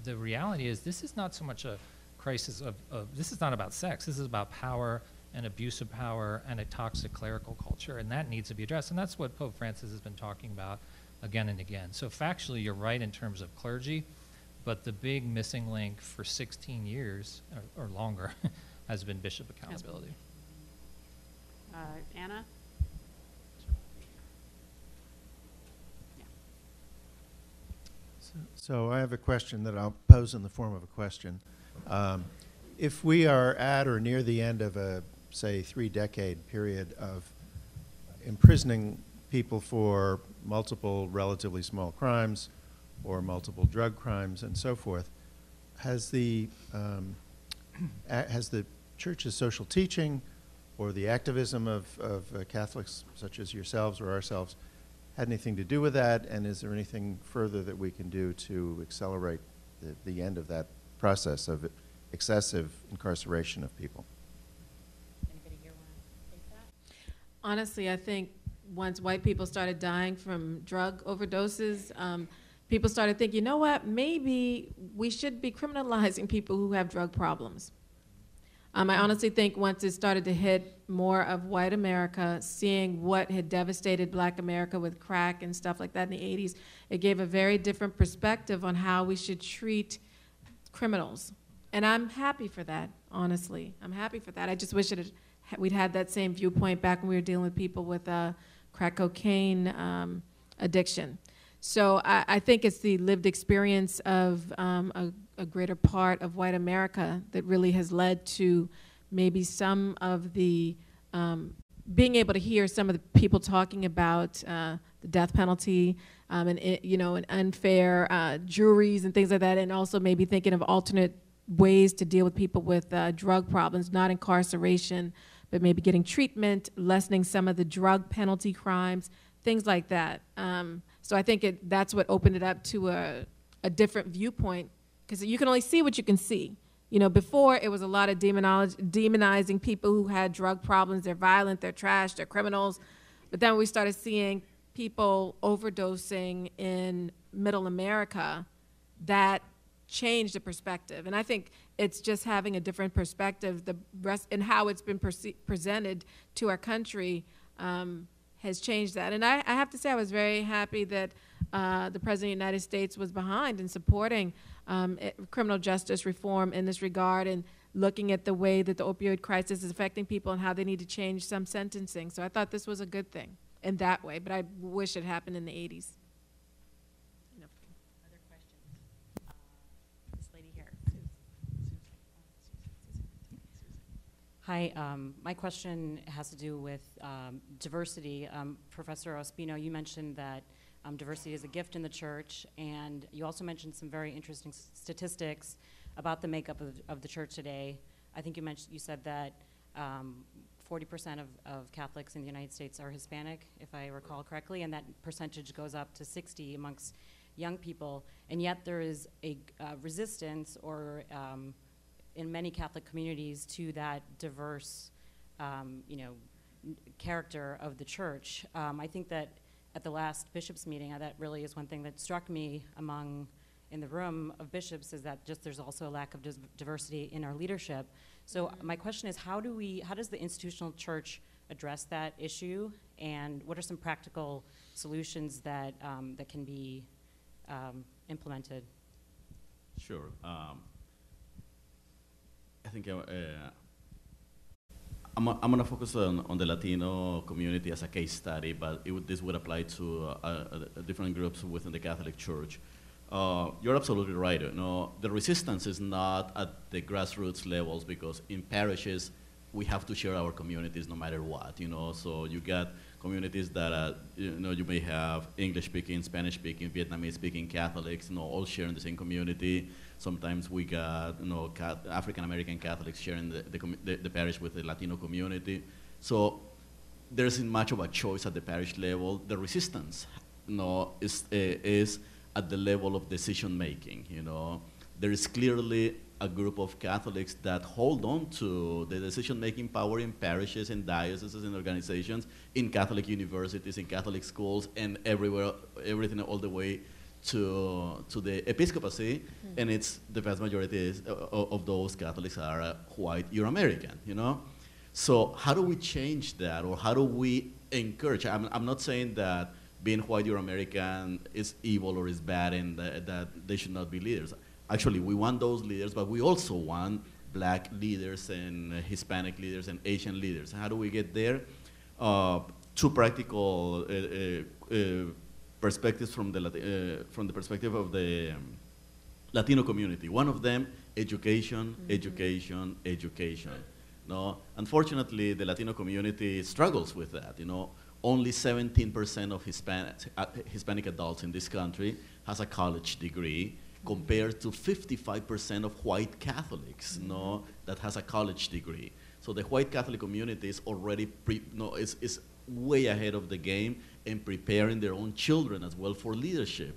the reality is this is not so much a crisis of this is not about sex. This is about power and abuse of power and a toxic clerical culture, and that needs to be addressed. And that's what Pope Francis has been talking about again and again. So factually, you're right in terms of clergy, but the big missing link for 16 years or longer has been bishop accountability. Anna? So I have a question that I'll pose in the form of a question. If we are at or near the end of a, say, 3-decade period of imprisoning people for multiple relatively small crimes or multiple drug crimes and so forth, has the Church's social teaching or the activism of Catholics such as yourselves or ourselves had anything to do with that, and is there anything further that we can do to accelerate the end of that process of excessive incarceration of people? Anybody here want to take that? Honestly, I think once white people started dying from drug overdoses, people started thinking, you know what, maybe we should be criminalizing people who have drug problems. I honestly think once it started to hit more of white America, seeing what had devastated black America with crack and stuff like that in the 80s, it gave a very different perspective on how we should treat criminals. And I'm happy for that, honestly. I'm happy for that. I just wish we'd had that same viewpoint back when we were dealing with people with crack cocaine addiction. So I think it's the lived experience of a greater part of white America that really has led to maybe some of the being able to hear some of the people talking about the death penalty and unfair juries and things like that, and also maybe thinking of alternate ways to deal with people with drug problems, not incarceration, but maybe getting treatment, lessening some of the drug penalty crimes, things like that. So I think that's what opened it up to a different viewpoint, because you can only see what you can see. You know, before it was a lot of demonizing people who had drug problems. They're violent, they're trash, they're criminals. But then we started seeing people overdosing in middle America. That changed the perspective. And I think it's just having a different perspective, the rest and how it's been presented to our country has changed that. And I have to say I was very happy that the President of the United States was behind in supporting criminal justice reform in this regard, and looking at the way that the opioid crisis is affecting people and how they need to change some sentencing. So I thought this was a good thing in that way, but I wish it happened in the 80s. Other questions? This lady here. Hi, my question has to do with diversity. Professor Ospino, you mentioned that diversity is a gift in the church, and you also mentioned some very interesting statistics about the makeup of the church today. I think you said that 40% of Catholics in the United States are Hispanic, if I recall correctly, and that percentage goes up to 60 amongst young people, and yet there is a resistance or in many Catholic communities to that diverse, character of the church. I think that at the last bishops' meeting, that really is one thing that struck me in the room of bishops, is that just there's also a lack of diversity in our leadership. So my question is, how does the institutional church address that issue, and what are some practical solutions that that can be implemented? Sure. I think I'm going to focus on the Latino community as a case study, but this would apply to different groups within the Catholic Church. You're absolutely right. The resistance is not at the grassroots levels, because in parishes we have to share our communities no matter what. So you got communities that you may have English-speaking, Spanish-speaking, Vietnamese-speaking Catholics, all sharing the same community. Sometimes we got African-American Catholics sharing the parish with the Latino community. So there isn't much of a choice at the parish level. The resistance is at the level of decision making. There is clearly a group of Catholics that hold on to the decision-making power in parishes, in dioceses, in organizations, in Catholic universities, in Catholic schools, and everywhere, everything all the way to the episcopacy, and it's the vast majority of those Catholics are white Euro-American, So how do we change that, or how do we encourage? I'm not saying that being white Euro-American is evil or is bad and that they should not be leaders. Actually, we want those leaders, but we also want black leaders and Hispanic leaders and Asian leaders. How do we get there? Two practical perspectives from the perspective of the Latino community. One of them, education, education, education. Unfortunately, the Latino community struggles with that. Only 17% of Hispanic adults in this country has a college degree, compared to 55% of white Catholics, that has a college degree. So the white Catholic community is already is way ahead of the game in preparing their own children as well for leadership.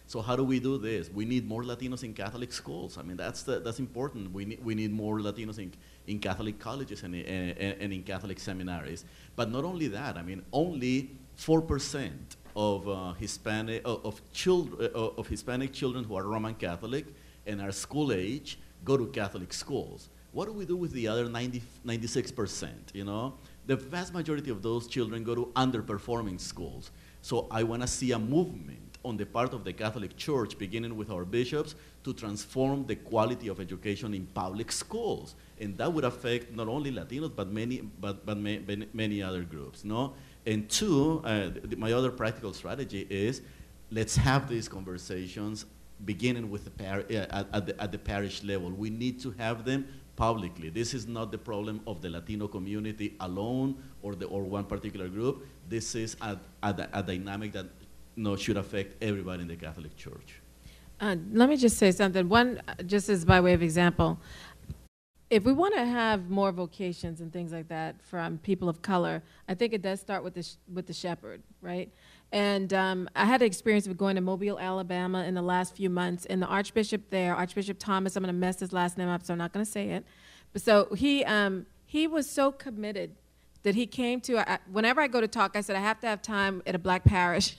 So how do we do this? We need more Latinos in Catholic schools. That's important. We need more Latinos in Catholic colleges and in Catholic seminaries. But not only that. Only 4% of Hispanic children who are Roman Catholic and are school age go to Catholic schools. What do we do with the other 96%? The vast majority of those children go to underperforming schools. So I want to see a movement on the part of the Catholic Church, beginning with our bishops, to transform the quality of education in public schools, and that would affect not only Latinos but many other groups. And two, my other practical strategy is, let's have these conversations beginning with at the parish level. We need to have them publicly. This is not the problem of the Latino community alone or one particular group. This is a dynamic that should affect everybody in the Catholic Church. Let me just say something. One, just as by way of example, if we want to have more vocations and things like that from people of color, I think it does start with the shepherd, right? And I had an experience of going to Mobile, Alabama in the last few months, and the Archbishop there, Archbishop Thomas, I'm going to mess his last name up, so I'm not going to say it. But so he was so committed that he came to, whenever I go to talk, I said, I have to have time at a black parish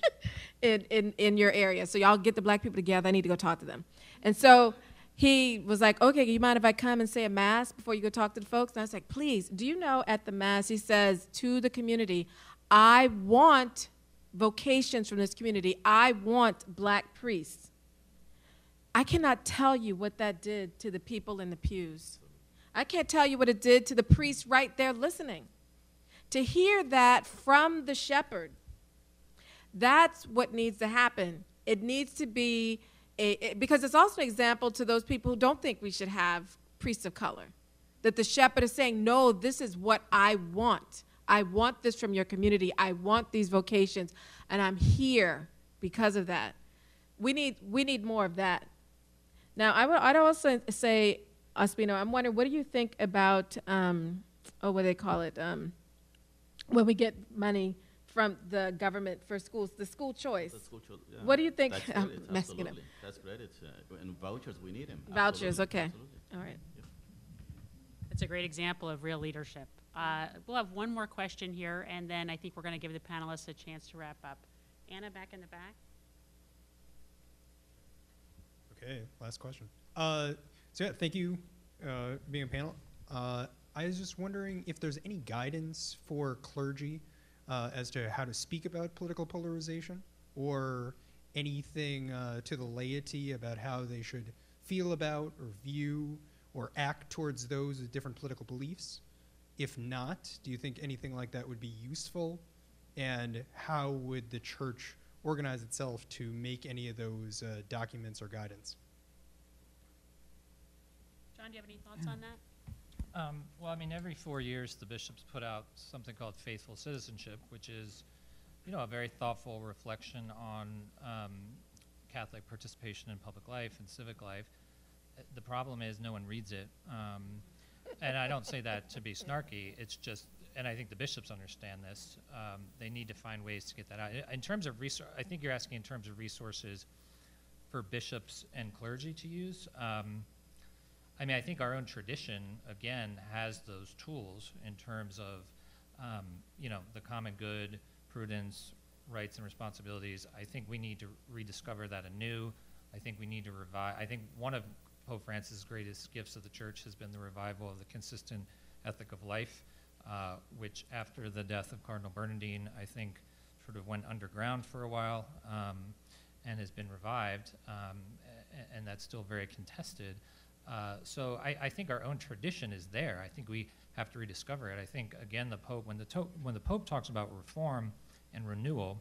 in your area. So y'all get the black people together, I need to go talk to them. And so he was like, okay, you mind if I come and say a mass before you go talk to the folks? And I was like, please. Do you know at the mass he says to the community, I want vocations from this community. I want black priests. I cannot tell you what that did to the people in the pews. I can't tell you what it did to the priests right there listening. To hear that from the shepherd, that's what needs to happen. It needs to be, because it's also an example to those people who don't think we should have priests of color. That the shepherd is saying, no, this is what I want. I want this from your community. I want these vocations, and I'm here because of that. We need more of that. Now, I'd also say, Ospino, I'm wondering, what do you think about, what do they call it, when we get money from the government for schools, the school choice? The school choice, yeah. What do you think? That's great, absolutely. That's great. And vouchers, we need them. Vouchers, Absolutely. okay. Absolutely. All right. Yep. It's a great example of real leadership. We'll have one more question here, and then I think we're going to give the panelists a chance to wrap up. Anna, back in the back. Okay, last question. So yeah, thank you being a panel. I was just wondering if there's any guidance for clergy as to how to speak about political polarization, or anything to the laity about how they should feel about or view or act towards those with different political beliefs. If not, do you think anything like that would be useful? And how would the church organize itself to make any of those documents or guidance? John, do you have any thoughts on that? Well, I mean, every 4 years, the bishops put out something called Faithful Citizenship, which is, you know, a very thoughtful reflection on Catholic participation in public life and civic life. The problem is no one reads it. And I don't say that to be snarky. It's just, and I think the bishops understand this, they need to find ways to get that out. In terms of I think you're asking in terms of resources for bishops and clergy to use. I mean, I think our own tradition, again, has those tools in terms of, you know, the common good, prudence, rights and responsibilities. I think we need to rediscover that anew. I think we need to revive. I think one of Pope Francis' greatest gifts of the church has been the revival of the consistent ethic of life, which after the death of Cardinal Bernardine, I think sort of went underground for a while and has been revived, and that's still very contested. So I think our own tradition is there. I think we have to rediscover it. I think, again, the Pope, when the Pope talks about reform and renewal,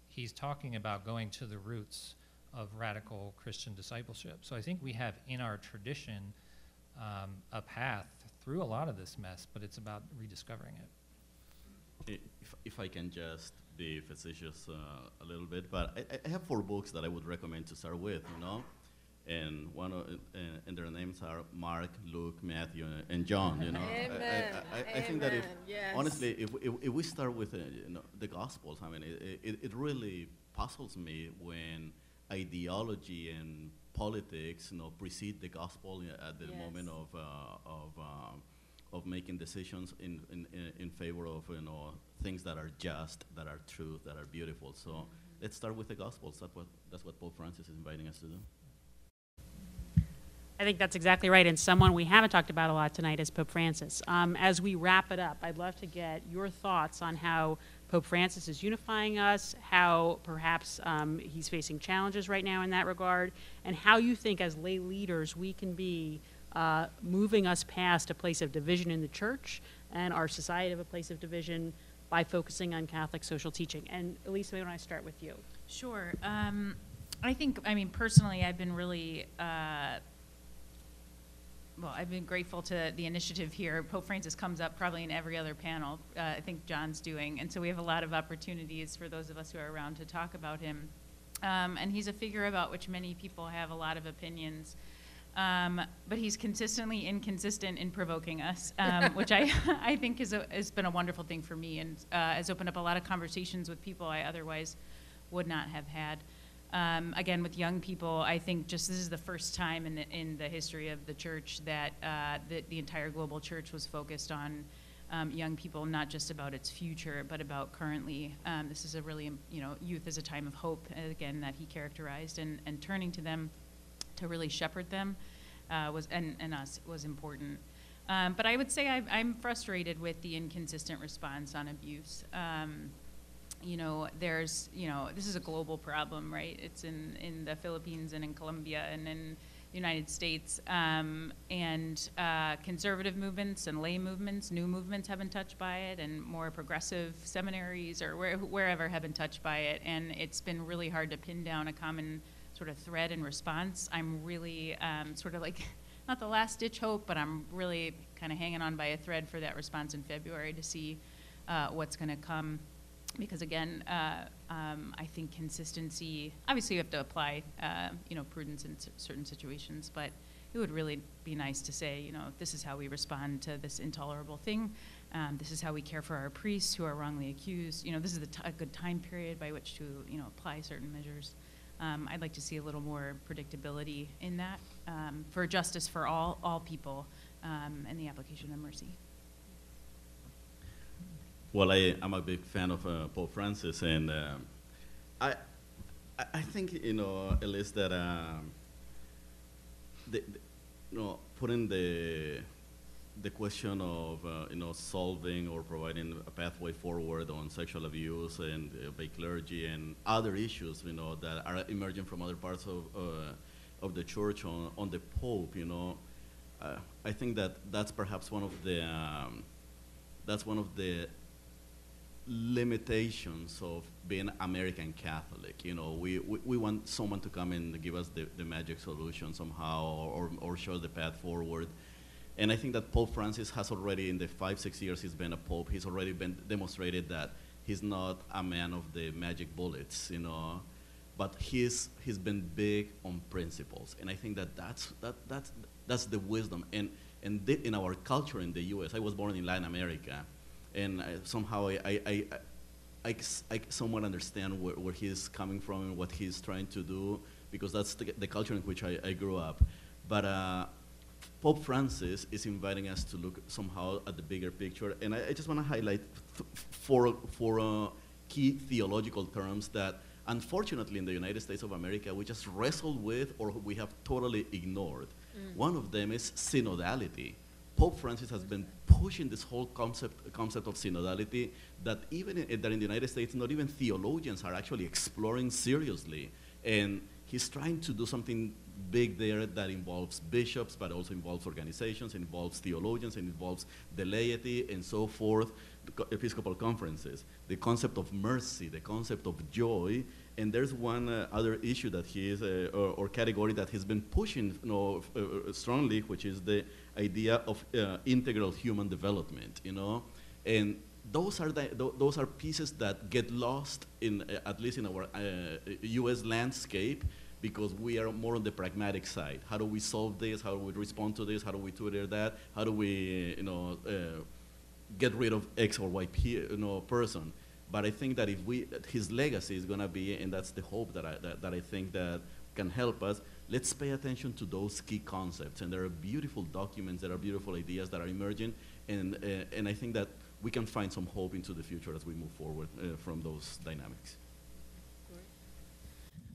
he's talking about going to the roots of radical Christian discipleship. So I think we have in our tradition a path through a lot of this mess, but it's about rediscovering it. If I can just be facetious a little bit, but I have 4 books that I would recommend to start with, you know? And and their names are Mark, Luke, Matthew, and John. You know, I think that honestly, if we start with you know, the Gospels, I mean, it really puzzles me when ideology and politics, you know, precede the Gospel at the moment of making decisions in favor of, you know, things that are just, that are true, that are beautiful. So let's start with the Gospels. That's what Pope Francis is inviting us to do. I think that's exactly right, and someone we haven't talked about a lot tonight is Pope Francis. As we wrap it up, I'd love to get your thoughts on how Pope Francis is unifying us, how perhaps he's facing challenges right now in that regard, and how you think as lay leaders we can be moving us past a place of division in the church and our society of a place of division by focusing on Catholic social teaching. And Elisa, maybe when I start with you. Sure. I think, I mean, personally, I've been really well, I've been grateful to the initiative here. Pope Francis comes up probably in every other panel I think John's doing, and so we have a lot of opportunities for those of us who are around to talk about him. And he's a figure about which many people have a lot of opinions, but he's consistently inconsistent in provoking us, which I think has been a wonderful thing for me, and has opened up a lot of conversations with people I otherwise would not have had. Again, with young people, I think just this is the first time in the history of the church that the entire global church was focused on young people, not just about its future, but about currently. This is a really, you know, youth is a time of hope, again, that he characterized, and turning to them to really shepherd them and us was important. But I would say I'm frustrated with the inconsistent response on abuse. you know, there's, you know, this is a global problem, right? It's in the Philippines and in Colombia and in the United States. Conservative movements and lay movements, new movements have been touched by it, and more progressive seminaries or wherever have been touched by it. And it's been really hard to pin down a common sort of thread and response. I'm really sort of like, not the last ditch hope, but I'm really kind of hanging on by a thread for that response in February to see what's going to come. Because again, I think consistency, obviously you have to apply, you know, prudence in certain situations, but it would really be nice to say, you know, this is how we respond to this intolerable thing. This is how we care for our priests who are wrongly accused. You know, this is a good time period by which to, you know, apply certain measures. I'd like to see a little more predictability in that for justice for all people and the application of mercy. Well, I'm a big fan of Pope Francis, and I think, you know, Elise, that you know, putting the question of you know, solving or providing a pathway forward on sexual abuse and by clergy and other issues, you know, that are emerging from other parts of the church on the Pope, you know, I think that's perhaps one of the limitations of being American Catholic. You know, we want someone to come and give us the magic solution somehow, or show the path forward. And I think that Pope Francis has already, in the 5-6 years he's been a pope, he's already been demonstrated that he's not a man of the magic bullets, you know, but he's been big on principles. And I think that's the wisdom. And in our culture in the U.S., I was born in Latin America, and somehow I somewhat understand where he's coming from and what he's trying to do, because that's the culture in which I grew up. But Pope Francis is inviting us to look somehow at the bigger picture, and I just want to highlight four key theological terms that, unfortunately, in the United States of America, we just wrestled with or we have totally ignored. One of them is synodality. Pope Francis has been pushing this whole concept of synodality that even in the United States, not even theologians are actually exploring seriously. And he's trying to do something big there that involves bishops, but also involves organizations, involves theologians, and involves the laity, and so forth, Episcopal conferences, the concept of mercy, the concept of joy. And there's one other issue that he is, or category that he's been pushing, you know, strongly, which is the idea of integral human development, you know. And those are pieces that get lost in, at least in our U.S. landscape, because we are more on the pragmatic side. How do we solve this? How do we respond to this? How do we tutor that? How do we, you know, get rid of X or Y person? But I think that his legacy is going to be, and that's the hope that I think that can help us. Let's pay attention to those key concepts, and there are beautiful documents, there are beautiful ideas that are emerging, and I think that we can find some hope into the future as we move forward from those dynamics.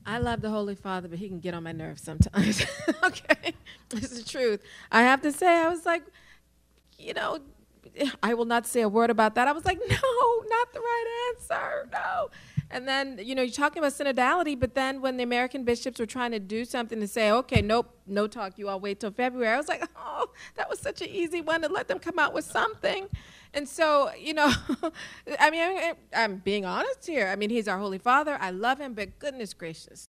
I love the Holy Father, but he can get on my nerves sometimes. Okay, this is the truth. I have to say, I was like, you know, I will not say a word about that. I was like, no, not the right answer, no. And then, you know, you're talking about synodality, but then when the American bishops were trying to do something to say, okay, nope, no talk, you all wait till February, I was like, oh, that was such an easy one to let them come out with something. And so, you know, I mean, I'm being honest here. I mean, he's our Holy Father. I love him, but goodness gracious.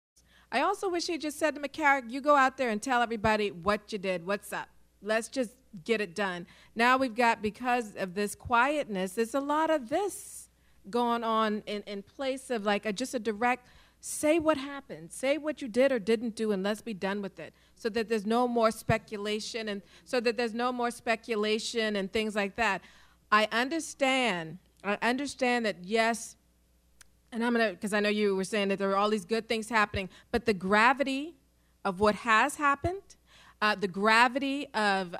I also wish he just said to McCarrick, you go out there and tell everybody what you did, what's up. Let's just get it done. Now we've got, because of this quietness, there's a lot of this going on in place of like just a direct, say what happened, say what you did or didn't do, and let's be done with it, so that there's no more speculation and things like that. I understand that, yes, and I'm going to, because I know you were saying that there are all these good things happening, but the gravity of what has happened, the gravity of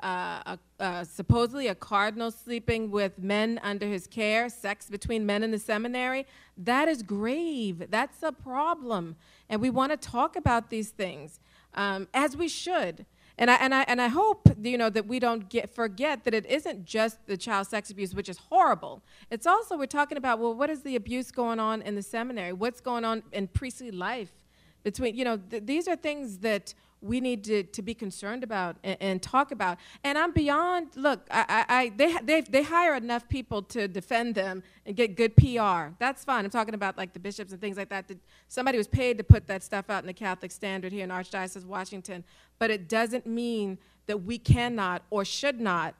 supposedly a cardinal sleeping with men under his care, sex between men in the seminary, that is grave. That's a problem. And we want to talk about these things, as we should. And I hope, you know, that we don't forget that it isn't just the child sex abuse, which is horrible. It's also, we're talking about, well, what is the abuse going on in the seminary? What's going on in priestly life? Between, you know, these are things that we need to be concerned about and talk about. And I'm beyond, look, they hire enough people to defend them and get good PR. That's fine. I'm talking about like the bishops and things like that. Somebody was paid to put that stuff out in the Catholic Standard here in Archdiocese of Washington. But it doesn't mean that we cannot or should not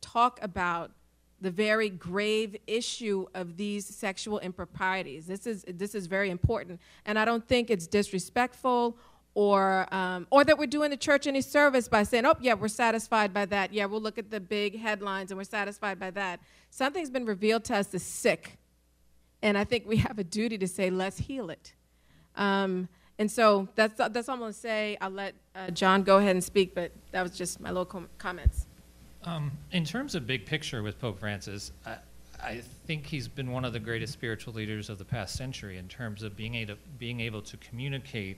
talk about the very grave issue of these sexual improprieties. This is very important. And I don't think it's disrespectful or that we're doing the church any service by saying, oh, yeah, we're satisfied by that. Yeah, we'll look at the big headlines and we're satisfied by that. Something's been revealed to us that's sick. And I think we have a duty to say, let's heal it. And so that's all I'm going to say. I'll let John go ahead and speak, but that was just my little comments. In terms of big picture with Pope Francis, I think he's been one of the greatest spiritual leaders of the past century in terms of being able to communicate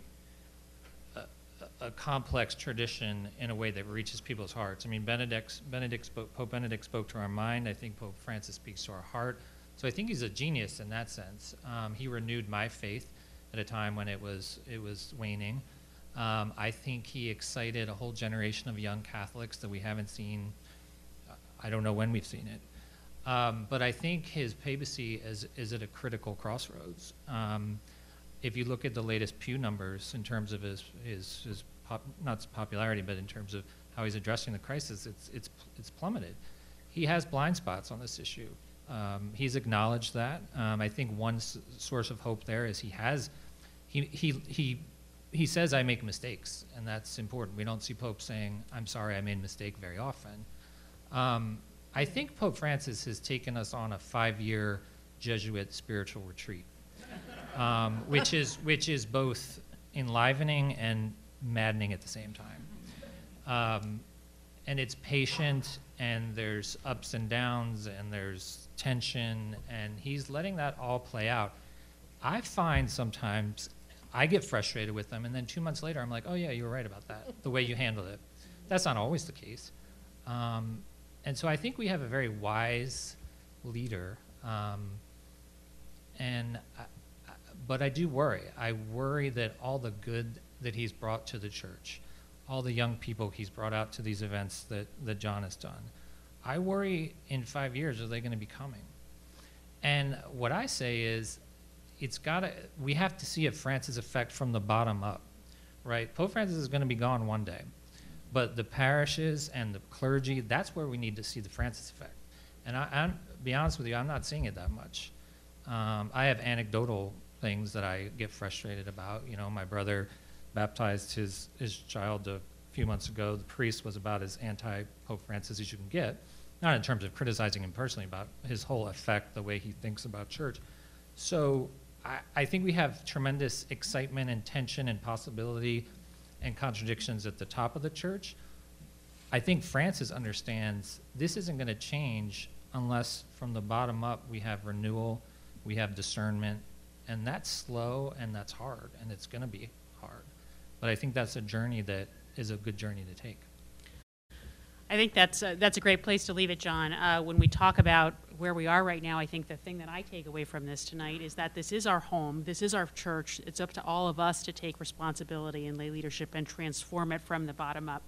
a complex tradition in a way that reaches people's hearts. I mean, Pope Benedict spoke to our mind. I think Pope Francis speaks to our heart. So I think he's a genius in that sense. He renewed my faith at a time when it was waning. I think he excited a whole generation of young Catholics that we haven't seen. I don't know when we've seen it. But I think his papacy is at a critical crossroads. If you look at the latest Pew numbers in terms of his not popularity, but in terms of how he's addressing the crisis, it's plummeted. He has blind spots on this issue. He's acknowledged that. I think one source of hope there is he says, I make mistakes, and that's important. We don't see Pope saying, I'm sorry, I made a mistake very often. I think Pope Francis has taken us on a 5-year Jesuit spiritual retreat, which is both enlivening and maddening at the same time. And it's patient, and there's ups and downs, and there's tension, and he's letting that all play out. I find sometimes I get frustrated with them, and then 2 months later I'm like, oh yeah, you were right about that, the way you handled it. That's not always the case. And so I think we have a very wise leader, but I do worry. I worry that all the good that he's brought to the church, all the young people he's brought out to these events that John has done, I worry in 5 years, are they going to be coming? And what I say is, we have to see a Francis effect from the bottom up, right? Pope Francis is going to be gone one day, but the parishes and the clergy, that's where we need to see the Francis effect. And I'll be honest with you, I'm not seeing it that much. I have anecdotal things that I get frustrated about. You know, my brother baptized his child a few months ago. The priest was about as anti-Pope Francis as you can get, not in terms of criticizing him personally, about his whole effect, the way he thinks about church. So I think we have tremendous excitement and tension and possibility and contradictions at the top of the church. I think Francis understands this isn't going to change unless from the bottom up we have renewal, we have discernment, and that's slow and that's hard, and it's going to be hard. But I think that's a journey that is a good journey to take. I think that's a great place to leave it, John. When we talk about where we are right now, I think the thing that I take away from this tonight is that this is our home, this is our church. It's up to all of us to take responsibility in lay leadership and transform it from the bottom up.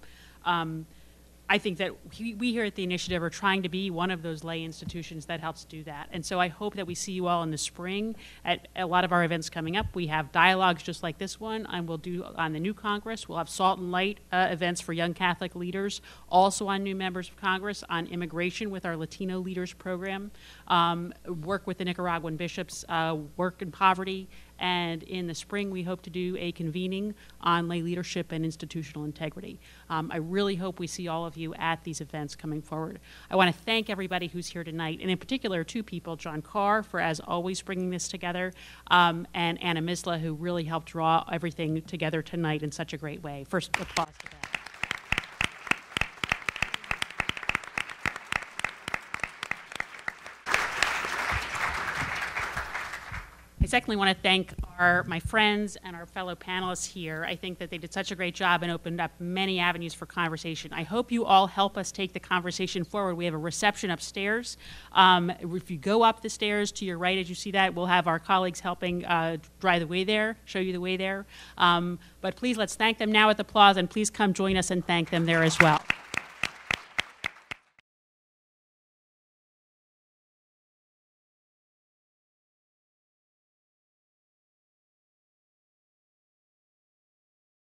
I think that we here at the Initiative are trying to be one of those lay institutions that helps do that. And so I hope that we see you all in the spring at a lot of our events coming up. We have dialogues just like this one, and we'll do on the new Congress. We'll have Salt and Light events for young Catholic leaders, also on new members of Congress, on immigration with our Latino Leaders Program, work with the Nicaraguan bishops, work in poverty. And in the spring, we hope to do a convening on lay leadership and institutional integrity. I really hope we see all of you at these events coming forward. I want to thank everybody who's here tonight, and in particular, two people, John Carr, for, as always, bringing this together, and Anna Misla, who really helped draw everything together tonight in such a great way. First, applause to that. I secondly want to thank my friends and our fellow panelists here. I think that they did such a great job and opened up many avenues for conversation. I hope you all help us take the conversation forward. We have a reception upstairs. If you go up the stairs to your right, as you see that, we'll have our colleagues helping drive the way there, show you the way there. But please, let's thank them now with applause, and please come join us and thank them there as well.